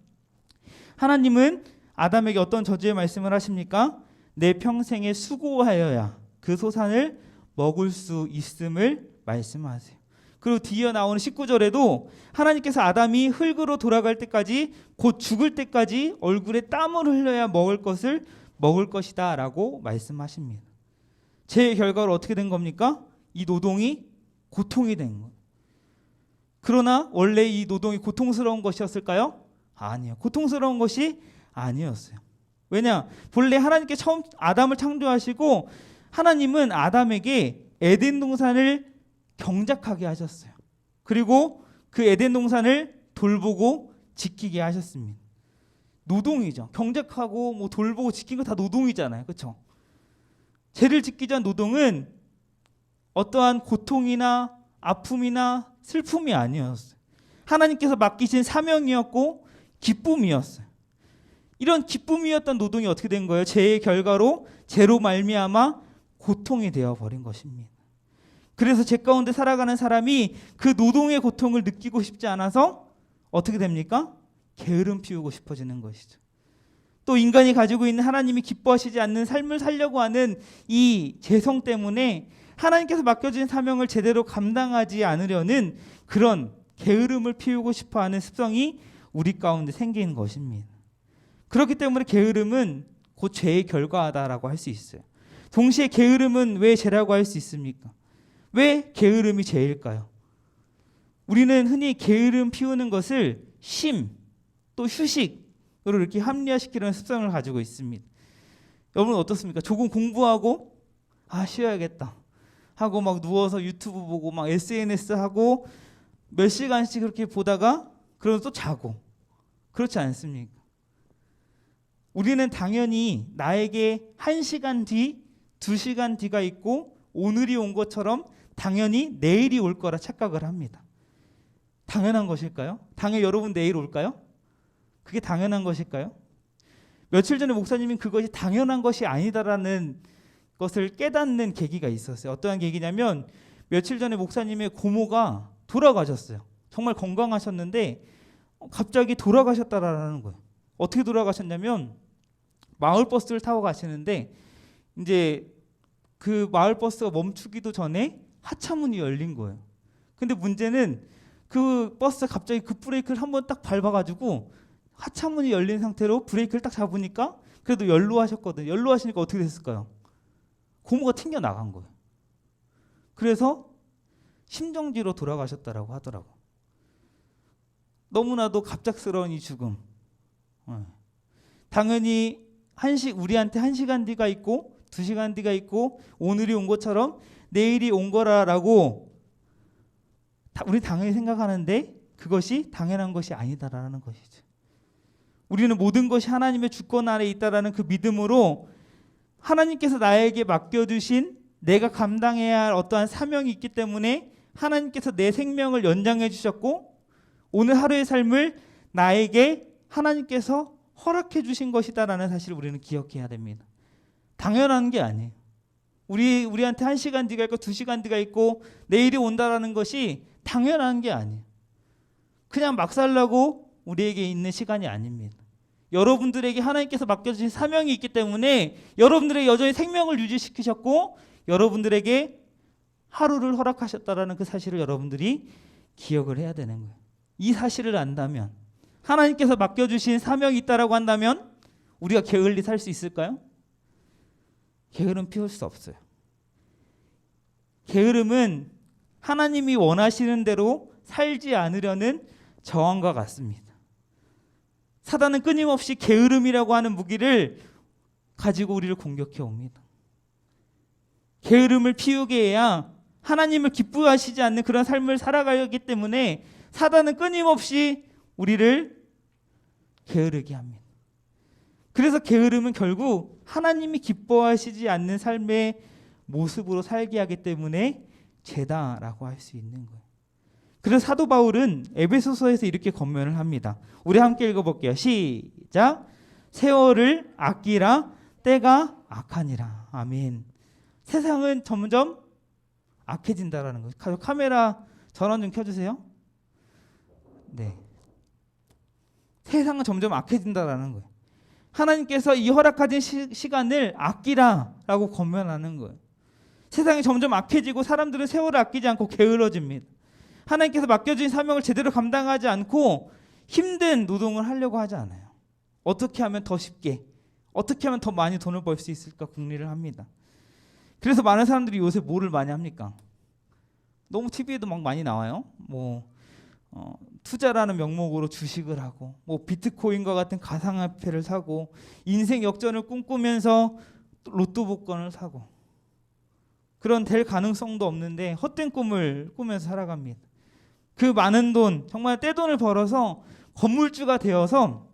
하나님은 아담에게 어떤 저주의 말씀을 하십니까? 내 평생에 수고하여야 그 소산을 먹을 수 있음을 말씀하세요. 그리고 뒤에 나오는 19절에도 하나님께서 아담이 흙으로 돌아갈 때까지, 곧 죽을 때까지 얼굴에 땀을 흘려야 먹을 것을 먹을 것이다 라고 말씀하십니다. 죄의 결과로 어떻게 된 겁니까? 이 노동이 고통이 된 거예요. 그러나 원래 이 노동이 고통스러운 것이었을까요? 아니요. 고통스러운 것이 아니었어요. 왜냐? 본래 하나님께 처음 아담을 창조하시고 하나님은 아담에게 에덴 동산을 경작하게 하셨어요. 그리고 그 에덴 동산을 돌보고 지키게 하셨습니다. 노동이죠. 경작하고 뭐 돌보고 지킨 거 다 노동이잖아요. 그렇죠? 죄를 짓기 전 노동은 어떠한 고통이나 아픔이나 슬픔이 아니었어요. 하나님께서 맡기신 사명이었고 기쁨이었어요. 이런 기쁨이었던 노동이 어떻게 된 거예요? 죄의 결과로 죄로 말미암아 고통이 되어버린 것입니다. 그래서 죄 가운데 살아가는 사람이 그 노동의 고통을 느끼고 싶지 않아서 어떻게 됩니까? 게으름 피우고 싶어지는 것이죠. 또 인간이 가지고 있는 하나님이 기뻐하시지 않는 삶을 살려고 하는 이 죄성 때문에 하나님께서 맡겨진 사명을 제대로 감당하지 않으려는 그런 게으름을 피우고 싶어하는 습성이 우리 가운데 생긴 것입니다. 그렇기 때문에 게으름은 곧 죄의 결과다라고 할 수 있어요. 동시에 게으름은 왜 죄라고 할 수 있습니까? 왜 게으름이 죄일까요? 우리는 흔히 게으름 피우는 것을 쉼, 또 휴식으로 이렇게 합리화시키려는 습성을 가지고 있습니다. 여러분 어떻습니까? 조금 공부하고 쉬어야겠다 하고 막 누워서 유튜브 보고 막 SNS 하고 몇 시간씩 그렇게 보다가 그러면 또 자고, 그렇지 않습니까? 우리는 당연히 나에게 1시간 뒤, 2시간 뒤가 있고 오늘이 온 것처럼 당연히 내일이 올 거라 착각을 합니다. 당연한 것일까요? 당연히 여러분 내일 올까요? 그게 당연한 것일까요? 며칠 전에 목사님이 그것이 당연한 것이 아니다라는 것을 깨닫는 계기가 있었어요. 어떠한 계기냐면 며칠 전에 목사님의 고모가 돌아가셨어요. 정말 건강하셨는데 갑자기 돌아가셨다라는 거예요. 어떻게 돌아가셨냐면 마을버스를 타고 가시는데 이제 그 마을버스가 멈추기도 전에 하차문이 열린 거예요. 근데 문제는 그 버스가 갑자기 급브레이크를 한번 딱 밟아가지고 하차문이 열린 상태로 브레이크를 딱 잡으니까 그래도 연로하셨거든요. 연로하시니까 어떻게 됐을까요? 고모가 튕겨 나간 거예요. 그래서 심정지로 돌아가셨다라고 하더라고요. 너무나도 갑작스러운 이 죽음. 당연히 우리한테 1시간 뒤가 있고 2시간 뒤가 있고 오늘이 온 것처럼 내일이 온 거라라고 우리 당연히 생각하는데 그것이 당연한 것이 아니다라는 것이죠. 우리는 모든 것이 하나님의 주권 아래 있다라는 그 믿음으로 하나님께서 나에게 맡겨주신 내가 감당해야 할 어떠한 사명이 있기 때문에 하나님께서 내 생명을 연장해 주셨고 오늘 하루의 삶을 나에게 하나님께서 허락해 주신 것이다라는 사실을 우리는 기억해야 됩니다. 당연한 게 아니에요. 우리한테 1시간 뒤가 있고 2시간 뒤가 있고 내일이 온다라는 것이 당연한 게 아니에요. 그냥 막 살라고 우리에게 있는 시간이 아닙니다. 여러분들에게 하나님께서 맡겨주신 사명이 있기 때문에 여러분들의 여전히 생명을 유지시키셨고 여러분들에게 하루를 허락하셨다라는 그 사실을 여러분들이 기억을 해야 되는 거예요. 이 사실을 안다면 하나님께서 맡겨주신 사명이 있다라고 한다면 우리가 게을리 살 수 있을까요? 게으름 피울 수 없어요. 게으름은 하나님이 원하시는 대로 살지 않으려는 저항과 같습니다. 사단은 끊임없이 게으름이라고 하는 무기를 가지고 우리를 공격해 옵니다. 게으름을 피우게 해야 하나님을 기뻐하시지 않는 그런 삶을 살아가기 때문에 사단은 끊임없이 우리를 게으르게 합니다. 그래서 게으름은 결국 하나님이 기뻐하시지 않는 삶의 모습으로 살게 하기 때문에 죄다라고 할 수 있는 거예요. 그래서 사도 바울은 에베소서에서 이렇게 권면을 합니다. 우리 함께 읽어볼게요. 시작. 세월을 아끼라 때가 악하니라. 아멘. 세상은 점점 악해진다라는 거예요. 카메라 전원 좀 켜주세요. 네. 세상은 점점 악해진다라는 거예요. 하나님께서 이 허락하신 시간을 아끼라라고 권면하는 거예요. 세상이 점점 악해지고 사람들은 세월을 아끼지 않고 게을러집니다. 하나님께서 맡겨진 사명을 제대로 감당하지 않고 힘든 노동을 하려고 하지 않아요. 어떻게 하면 더 쉽게, 어떻게 하면 더 많이 돈을 벌 수 있을까 궁리를 합니다. 그래서 많은 사람들이 요새 뭐를 많이 합니까? 너무 TV에도 막 많이 나와요. 투자라는 명목으로 주식을 하고, 비트코인과 같은 가상화폐를 사고, 인생 역전을 꿈꾸면서 로또 복권을 사고, 그런 될 가능성도 없는데 헛된 꿈을 꾸면서 살아갑니다. 그 많은 돈, 정말 떼돈을 벌어서 건물주가 되어서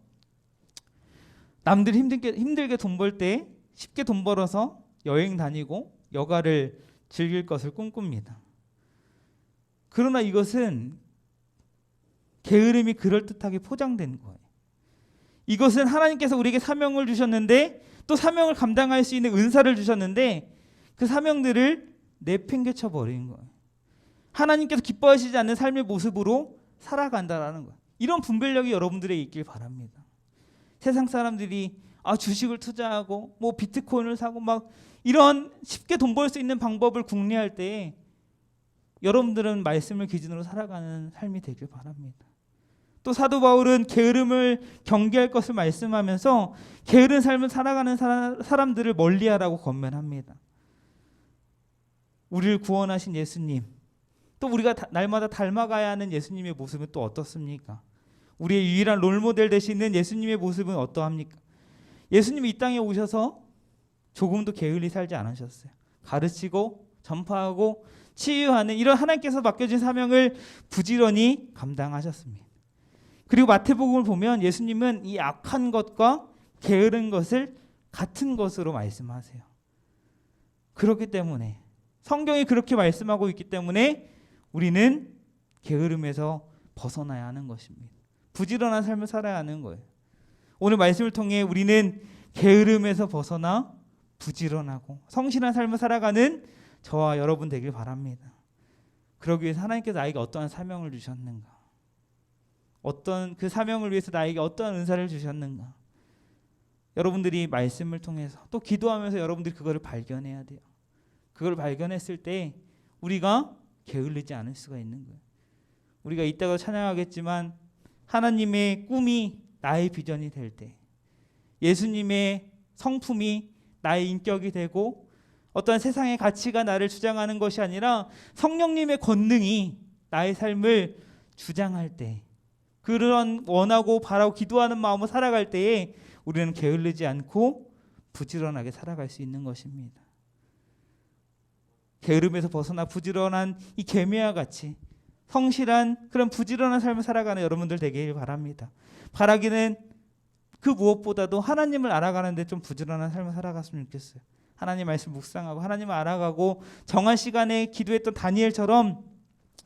남들이 힘들게 돈 벌 때 쉽게 돈 벌어서 여행 다니고 여가를 즐길 것을 꿈꿉니다. 그러나 이것은 게으름이 그럴듯하게 포장된 거예요. 이것은 하나님께서 우리에게 사명을 주셨는데, 또 사명을 감당할 수 있는 은사를 주셨는데 그 사명들을 내팽개쳐 버린 거예요. 하나님께서 기뻐하시지 않는 삶의 모습으로 살아간다라는 거예요. 이런 분별력이 여러분들에게 있길 바랍니다. 세상 사람들이 주식을 투자하고 비트코인을 사고 막 이런 쉽게 돈 벌 수 있는 방법을 궁리할 때 여러분들은 말씀을 기준으로 살아가는 삶이 되길 바랍니다. 또 사도 바울은 게으름을 경계할 것을 말씀하면서 게으른 삶을 살아가는 사람들을 멀리하라고 권면합니다. 우리를 구원하신 예수님, 또 우리가 날마다 닮아가야 하는 예수님의 모습은 또 어떻습니까? 우리의 유일한 롤모델 되시는 예수님의 모습은 어떠합니까? 예수님이 이 땅에 오셔서 조금도 게을리 살지 않으셨어요. 가르치고 전파하고 치유하는 이런 하나님께서 맡겨진 사명을 부지런히 감당하셨습니다. 그리고 마태복음을 보면 예수님은 이 악한 것과 게으른 것을 같은 것으로 말씀하세요. 그렇기 때문에 성경이 그렇게 말씀하고 있기 때문에 우리는 게으름에서 벗어나야 하는 것입니다. 부지런한 삶을 살아야 하는 거예요. 오늘 말씀을 통해 우리는 게으름에서 벗어나 부지런하고 성실한 삶을 살아가는 저와 여러분 되길 바랍니다. 그러기 위해서 하나님께서 나에게 어떠한 사명을 주셨는가? 어떤 그 사명을 위해서 나에게 어떠한 은사를 주셨는가? 여러분들이 말씀을 통해서 또 기도하면서 여러분들이 그거를 발견해야 돼요. 그걸 발견했을 때 우리가 게을리지 않을 수가 있는 거예요. 우리가 이따가 찬양하겠지만 하나님의 꿈이 나의 비전이 될 때, 예수님의 성품이 나의 인격이 되고 어떤 세상의 가치가 나를 주장하는 것이 아니라 성령님의 권능이 나의 삶을 주장할 때, 그런 원하고 바라고 기도하는 마음으로 살아갈 때에 우리는 게을르지 않고 부지런하게 살아갈 수 있는 것입니다. 게으름에서 벗어나 부지런한 이 개미와 같이 성실한 그런 부지런한 삶을 살아가는 여러분들 되길 바랍니다. 바라기는 그 무엇보다도 하나님을 알아가는데 좀 부지런한 삶을 살아갔으면 좋겠어요. 하나님 말씀 묵상하고 하나님을 알아가고 정한 시간에 기도했던 다니엘처럼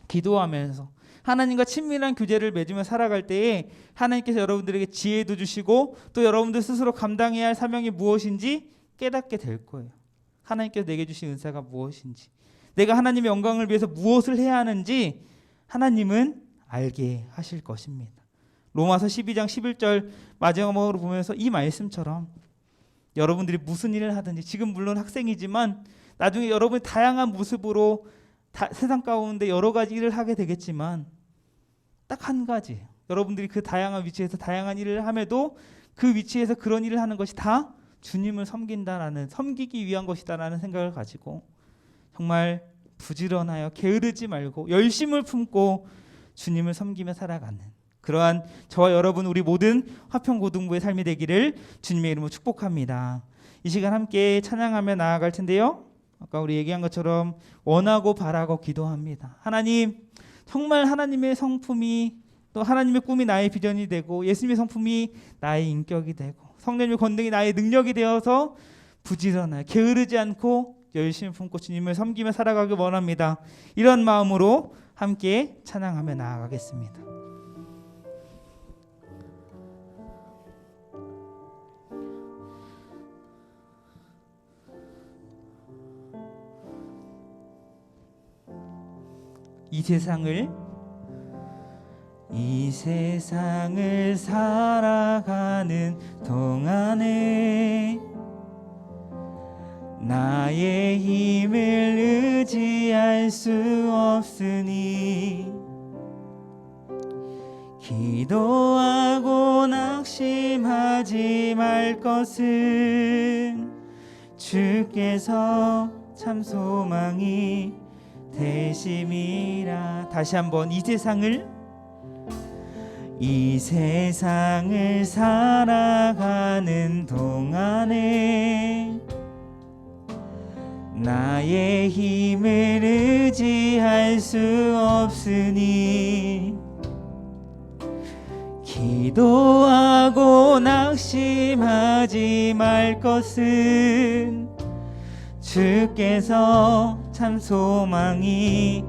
기도하면서 하나님과 친밀한 교제를 맺으며 살아갈 때에 하나님께서 여러분들에게 지혜도 주시고 또 여러분들 스스로 감당해야 할 사명이 무엇인지 깨닫게 될 거예요. 하나님께서 내게 주신 은사가 무엇인지, 내가 하나님의 영광을 위해서 무엇을 해야 하는지 하나님은 알게 하실 것입니다. 로마서 12장 11절 마지막으로 보면서 이 말씀처럼 여러분들이 무슨 일을 하든지, 지금 물론 학생이지만 나중에 여러분이 다양한 모습으로 세상 가운데 여러 가지 일을 하게 되겠지만 딱 한 가지, 여러분들이 그 다양한 위치에서 다양한 일을 함에도 그 위치에서 그런 일을 하는 것이 다 주님을 섬기기 위한 것이다라는 생각을 가지고 정말 부지런하여 게으르지 말고 열심을 품고 주님을 섬기며 살아가는 그러한 저와 여러분 우리 모든 화평고등부의 삶이 되기를 주님의 이름으로 축복합니다. 이 시간 함께 찬양하며 나아갈 텐데요. 아까 우리 얘기한 것처럼 원하고 바라고 기도합니다. 하나님, 정말 하나님의 성품이 또 하나님의 꿈이 나의 비전이 되고 예수님의 성품이 나의 인격이 되고 성령님의 권능이 나의 능력이 되어서 부지런하여 게으르지 않고 열심히 품고 주님을 섬기며 살아가길 원합니다. 이런 마음으로 함께 찬양하며 나아가겠습니다. 이 세상을 살아가는 동안에 나의 힘을 의지할 수 없으니 기도하고 낙심하지 말 것은 주께서 참 소망이 되심이라. 다시 한번 이 세상을 살아가는 동안에 나의 힘을 의지할 수 없으니 기도하고 낙심하지 말 것은 주께서 참 소망이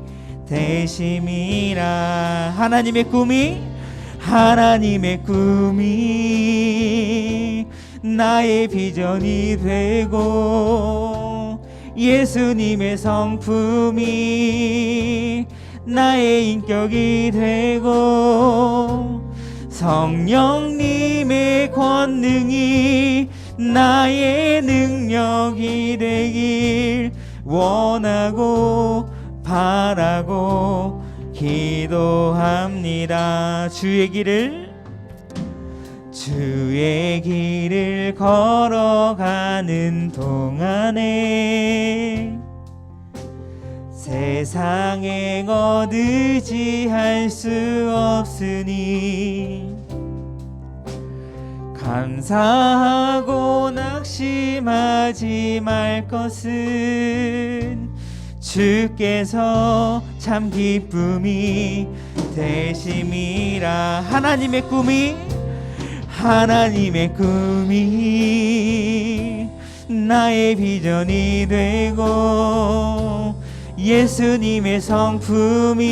되심이라. 하나님의 꿈이 나의 비전이 되고 예수님의 성품이 나의 인격이 되고 성령님의 권능이 나의 능력이 되길 원하고 바라고 기도합니다. 주의 길을 걸어가는 동안에 세상에 의지할 수 없으니 감사하고 낙심하지 말 것은 주께서 참 기쁨이 되심이라. 하나님의 꿈이 나의 비전이 되고 예수님의 성품이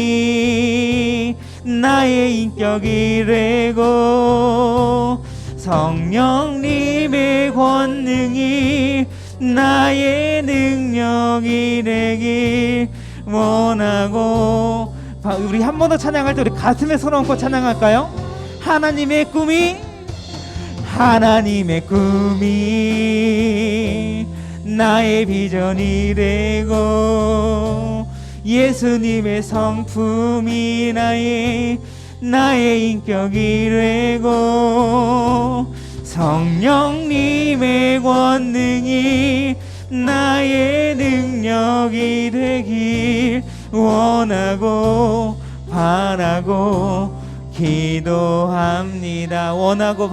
나의 인격이 되고 성령님의 권능이 나의 능력이 되길 원하고. 우리 한 번 더 찬양할 때 우리 가슴에 손 얹고 찬양할까요? 하나님의 꿈이 나의 비전이 되고 예수님의 성품이 나의 인격이 되고 성령님의 권능이 나의 능력이 되길 원하고 바라고 기도합니다. 원하고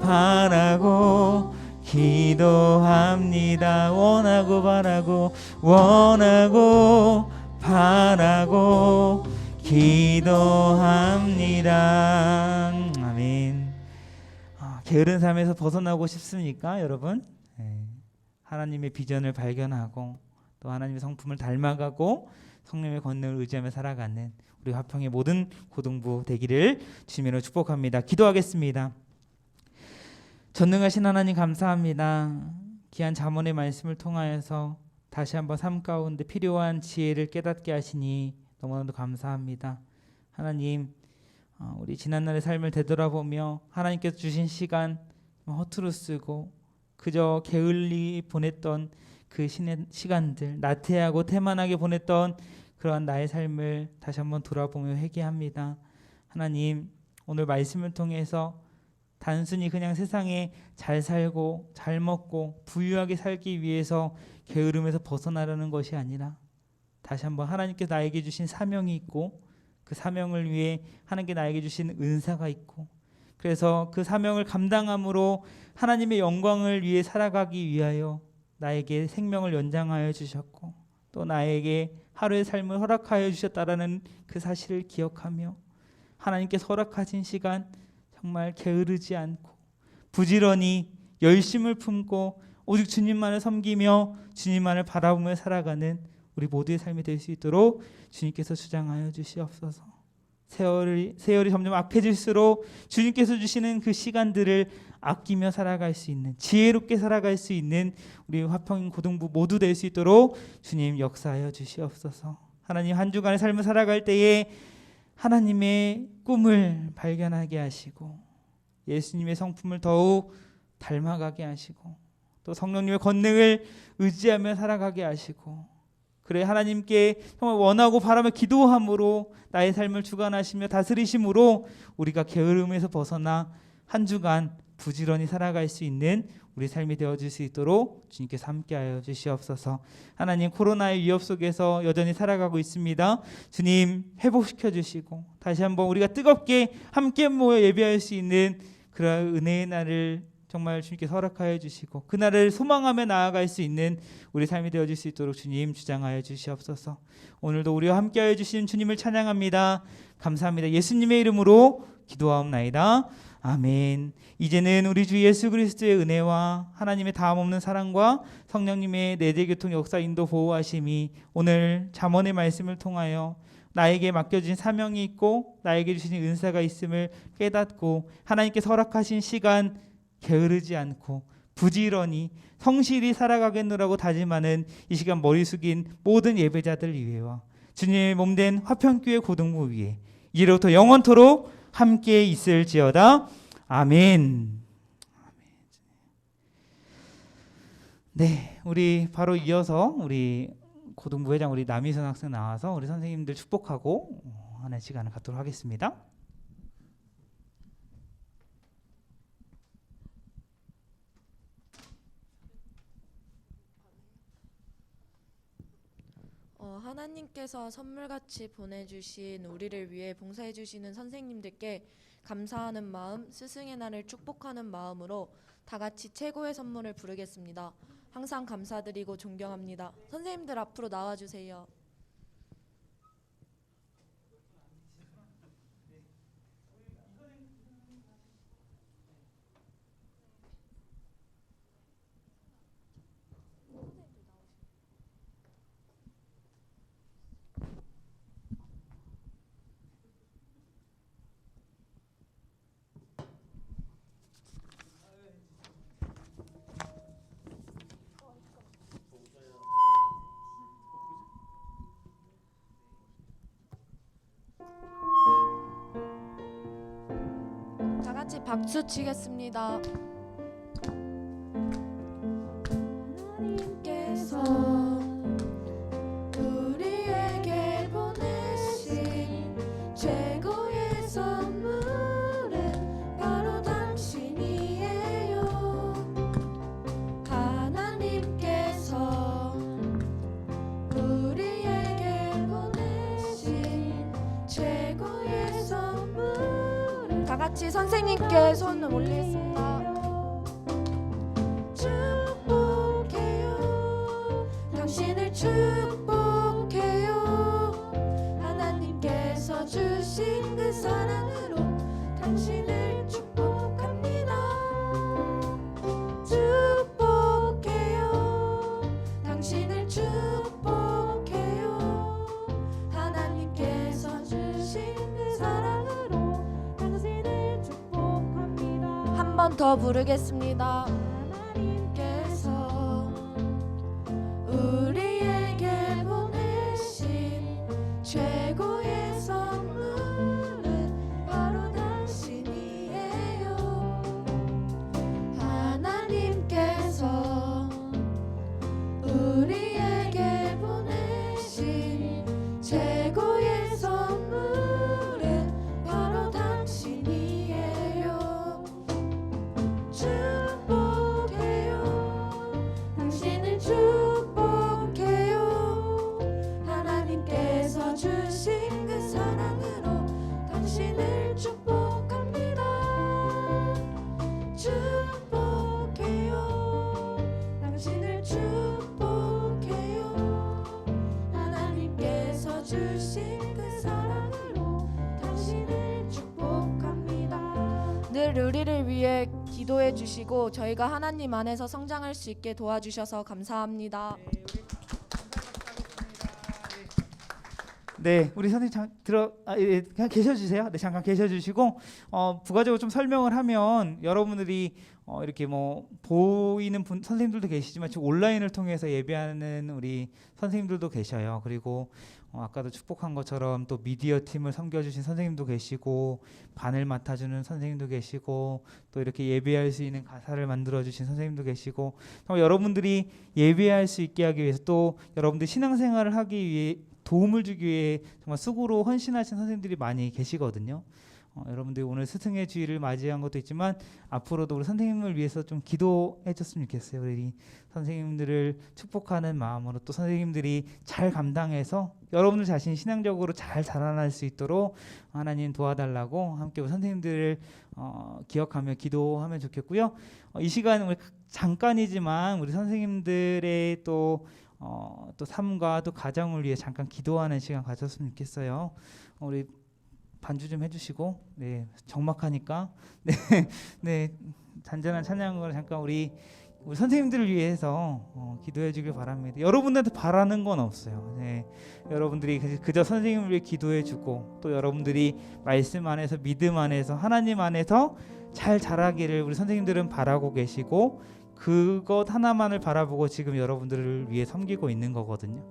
바라고 기도합니다. 원하고 바라고 기도합니다. 아멘. 게으른 삶에서 벗어나고 싶습니까, 여러분? 하나님의 비전을 발견하고 또 하나님의 성품을 닮아가고 성령의 권능을 의지하며 살아가는 우리 화평의 모든 고등부 되기를 주님으로 축복합니다. 기도하겠습니다. 전능하신 하나님 감사합니다. 귀한 잠언의 말씀을 통하여서 다시 한번 삶 가운데 필요한 지혜를 깨닫게 하시니 너무나도 감사합니다. 하나님, 우리 지난날의 삶을 되돌아보며 하나님께서 주신 시간 허투루 쓰고 그저 게을리 보냈던 그 시간들, 나태하고 태만하게 보냈던 그러한 나의 삶을 다시 한번 돌아보며 회개합니다. 하나님, 오늘 말씀을 통해서 단순히 그냥 세상에 잘 살고 잘 먹고 부유하게 살기 위해서 게으름에서 벗어나려는 것이 아니라 다시 한번 하나님께서 나에게 주신 사명이 있고 그 사명을 위해 하나님께 나에게 주신 은사가 있고 그래서 그 사명을 감당함으로 하나님의 영광을 위해 살아가기 위하여 나에게 생명을 연장하여 주셨고 또 나에게 하루의 삶을 허락하여 주셨다라는 그 사실을 기억하며 하나님께서 허락하신 시간 정말 게으르지 않고 부지런히 열심을 품고 오직 주님만을 섬기며 주님만을 바라보며 살아가는 우리 모두의 삶이 될 수 있도록 주님께서 주장하여 주시옵소서. 세월이 점점 악해질수록 주님께서 주시는 그 시간들을 아끼며 살아갈 수 있는, 지혜롭게 살아갈 수 있는 우리 화평 고등부 모두 될 수 있도록 주님 역사하여 주시옵소서. 하나님, 한 주간의 삶을 살아갈 때에 하나님의 꿈을 발견하게 하시고 예수님의 성품을 더욱 닮아가게 하시고 또 성령님의 권능을 의지하며 살아가게 하시고, 그래 하나님께 정말 원하고 바라며 기도함으로 나의 삶을 주관하시며 다스리심으로 우리가 게으름에서 벗어나 한 주간 부지런히 살아갈 수 있는 우리 삶이 되어줄 수 있도록 주님께서 함께하여 주시옵소서. 하나님, 코로나의 위협 속에서 여전히 살아가고 있습니다. 주님, 회복시켜 주시고 다시 한번 우리가 뜨겁게 함께 모여 예배할 수 있는 그런 은혜의 날을 정말 주님께서 허락하여 주시고 그날을 소망하며 나아갈 수 있는 우리 삶이 되어줄 수 있도록 주님 주장하여 주시옵소서. 오늘도 우리와 함께하여 주신 주님을 찬양합니다. 감사합니다. 예수님의 이름으로 기도하옵나이다. 아멘. 이제는 우리 주 예수 그리스도의 은혜와 하나님의 다함없는 사랑과 성령님의 내재교통 역사 인도 보호하심이 오늘 잠언의 말씀을 통하여 나에게 맡겨진 사명이 있고 나에게 주신 은사가 있음을 깨닫고 하나님께서 허락하신 시간 게으르지 않고 부지런히 성실히 살아가겠노라고 다짐하는 이 시간 머리 숙인 모든 예배자들 위에와 주님의 몸된 화평교회 고등부 위에 이제로부터 영원토록 함께 있을지어다. 아멘. 네, 우리 바로 이어서 우리 고등부 회장 우리 남희선 학생 나와서 우리 선생님들 축복하고 하는 시간을 갖도록 하겠습니다. 하나님께서 선물같이 보내주신 우리를 위해 봉사해주시는 선생님들께 감사하는 마음, 스승의 날을 축복하는 마음으로 다 같이 최고의 선물을 부르겠습니다. 항상 감사드리고 존경합니다. 선생님들 앞으로 나와주세요. 다 같이 박수 치겠습니다. 하나님께서 우리에게 보내신 최고의 선물은 바로 당신이에요. 하나님께서 우리에게 보내신 최고의 선물은 다 같이 선생님께 손을 올리겠습니다. 축복해요. 당신을 축복해요. 하나님께서 주신 그 사랑으로 당신을 축복합니다. 축복해요. 당신을 축복해요. 하나님께서 주신 그 사랑으로 당신을 축복합니다. 한 번 더 부르겠습니다. 하나님께서 우리에게 보내신 최고의 선물은 바로 당신이에요. 하나님께서 우리에게 보내신 최고의 선물은 바로 당신이에요. 축복해요. 당신을 축복해요. 하나님께서 주신 그 사랑으로 당신을 축복합니다. 축복해요. 당신을 축복해요. 하나님께서 주신 그 사랑으로 당신을 축복합니다. 늘 우리를 위해 기도해 주시고 저희가 하나님 안에서 성장할 수 있게 도와주셔서 감사합니다. 네, 우리 감사하겠습니다. 네, 우리 선생님 그냥 계셔주세요. 네, 잠깐 계셔주시고 부가적으로 좀 설명을 하면 여러분들이 이렇게 뭐 보이는 선생님들도 계시지만 지금 온라인을 통해서 예배하는 우리 선생님들도 계셔요. 그리고 아까도 축복한 것처럼 또 미디어 팀을 섬겨주신 선생님도 계시고 반을 맡아주는 선생님도 계시고 또 이렇게 예배할 수 있는 가사를 만들어주신 선생님도 계시고 정말 여러분들이 예배할 수 있게 하기 위해서 또 여러분들 신앙생활을 하기 위해 도움을 주기 위해 정말 수고로 헌신하신 선생님들이 많이 계시거든요. 여러분들이 오늘 스승의 주일을 맞이한 것도 있지만 앞으로도 우리 선생님을 위해서 좀 기도해 줬으면 좋겠어요. 우리 선생님들을 축복하는 마음으로 또 선생님들이 잘 감당해서 여러분들 자신이 신앙적으로 잘 자라날 수 있도록 하나님 도와달라고 함께 우리 선생님들을 기억하며 기도하면 좋겠고요. 이 시간 우리 잠깐이지만 우리 선생님들의 또 삶과 또 가정을 위해 잠깐 기도하는 시간 가졌으면 좋겠어요. 우리 반주 좀 해주시고, 네, 적막하니까, 네, 네, 잔잔한 찬양을 잠깐 우리 선생님들을 위해서 기도해주길 바랍니다. 여러분들한테 바라는 건 없어요. 네, 여러분들이 그저 선생님을 위해 기도해주고, 또 여러분들이 말씀 안에서 믿음 안에서 하나님 안에서 잘 자라기를 우리 선생님들은 바라고 계시고, 그것 하나만을 바라보고 지금 여러분들을 위해 섬기고 있는 거거든요.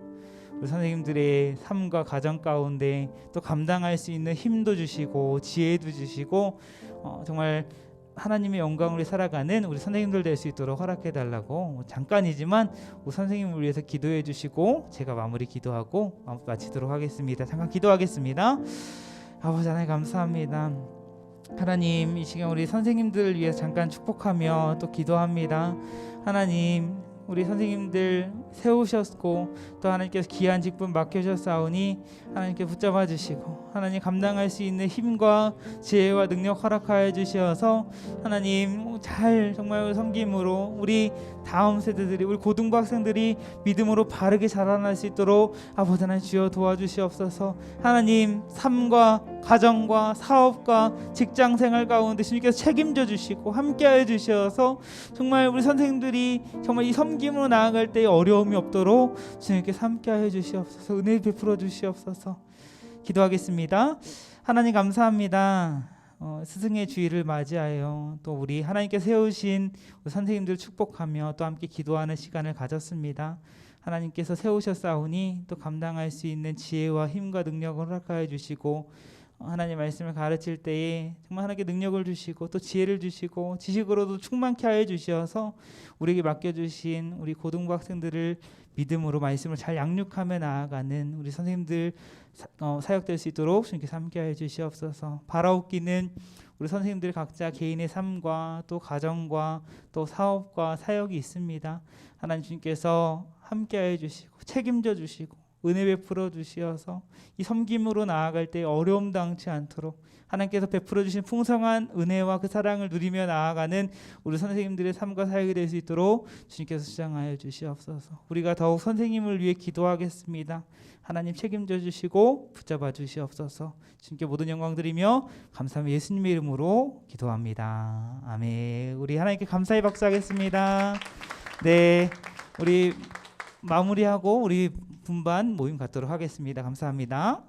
우리 선생님들의 삶과 가정 가운데 또 감당할 수 있는 힘도 주시고 지혜도 주시고 정말 하나님의 영광으로 살아가는 우리 선생님들 될 수 있도록 허락해 달라고 잠깐이지만 우리 선생님을 위해서 기도해 주시고 제가 마무리 기도하고 마치도록 하겠습니다. 잠깐 기도하겠습니다. 아버지 하나님 감사합니다. 하나님 이 시간 우리 선생님들을 위해서 잠깐 축복하며 또 기도합니다. 하나님 우리 선생님들 세우셨고 또 하나님께서 귀한 직분 맡겨주셨사오니 하나님께 붙잡아 주시고 하나님 감당할 수 있는 힘과 지혜와 능력 허락하여 주시어서 하나님 잘 정말 섬김으로 우리 다음 세대들이 우리 고등부 학생들이 믿음으로 바르게 자라날 수 있도록 아버지 하나님 주여 도와주시옵소서. 하나님 삶과 가정과 사업과 직장생활 가운데 주님께서 책임져 주시고 함께하여 주셔서 정말 우리 선생님들이 정말 이 섬김으로 나아갈 때 어려움이 없도록 주님께서 함께하여 주시옵소서. 은혜 베풀어 주시옵소서. 기도하겠습니다. 하나님 감사합니다. 스승의 주일을 맞이하여 또 우리 하나님께 세우신 우리 선생님들 축복하며 또 함께 기도하는 시간을 가졌습니다. 하나님께서 세우셨사오니 또 감당할 수 있는 지혜와 힘과 능력을 허락하여 주시고 하나님 말씀을 가르칠 때에 정말 하나님께 능력을 주시고 또 지혜를 주시고 지식으로도 충만케 하여 주셔서 우리에게 맡겨주신 우리 고등부 학생들을 믿음으로 말씀을 잘 양육하며 나아가는 우리 선생님들 사역될 수 있도록 주님께서 함께하여 주시옵소서. 바라옵기는 우리 선생님들 각자 개인의 삶과 또 가정과 또 사업과 사역이 있습니다. 하나님 주님께서 함께하여 주시고 책임져 주시고 은혜 베풀어 주시어서 이 섬김으로 나아갈 때 어려움 당치 않도록 하나님께서 베풀어 주신 풍성한 은혜와 그 사랑을 누리며 나아가는 우리 선생님들의 삶과 사역이 될 수 있도록 주님께서 수장하여 주시옵소서. 우리가 더욱 선생님을 위해 기도하겠습니다. 하나님 책임져 주시고 붙잡아 주시옵소서. 주님께 모든 영광 드리며 감사하며 예수님의 이름으로 기도합니다. 아멘. 우리 하나님께 감사의 박수하겠습니다. 네, 우리 마무리하고 우리 분반 모임 갖도록 하겠습니다. 감사합니다.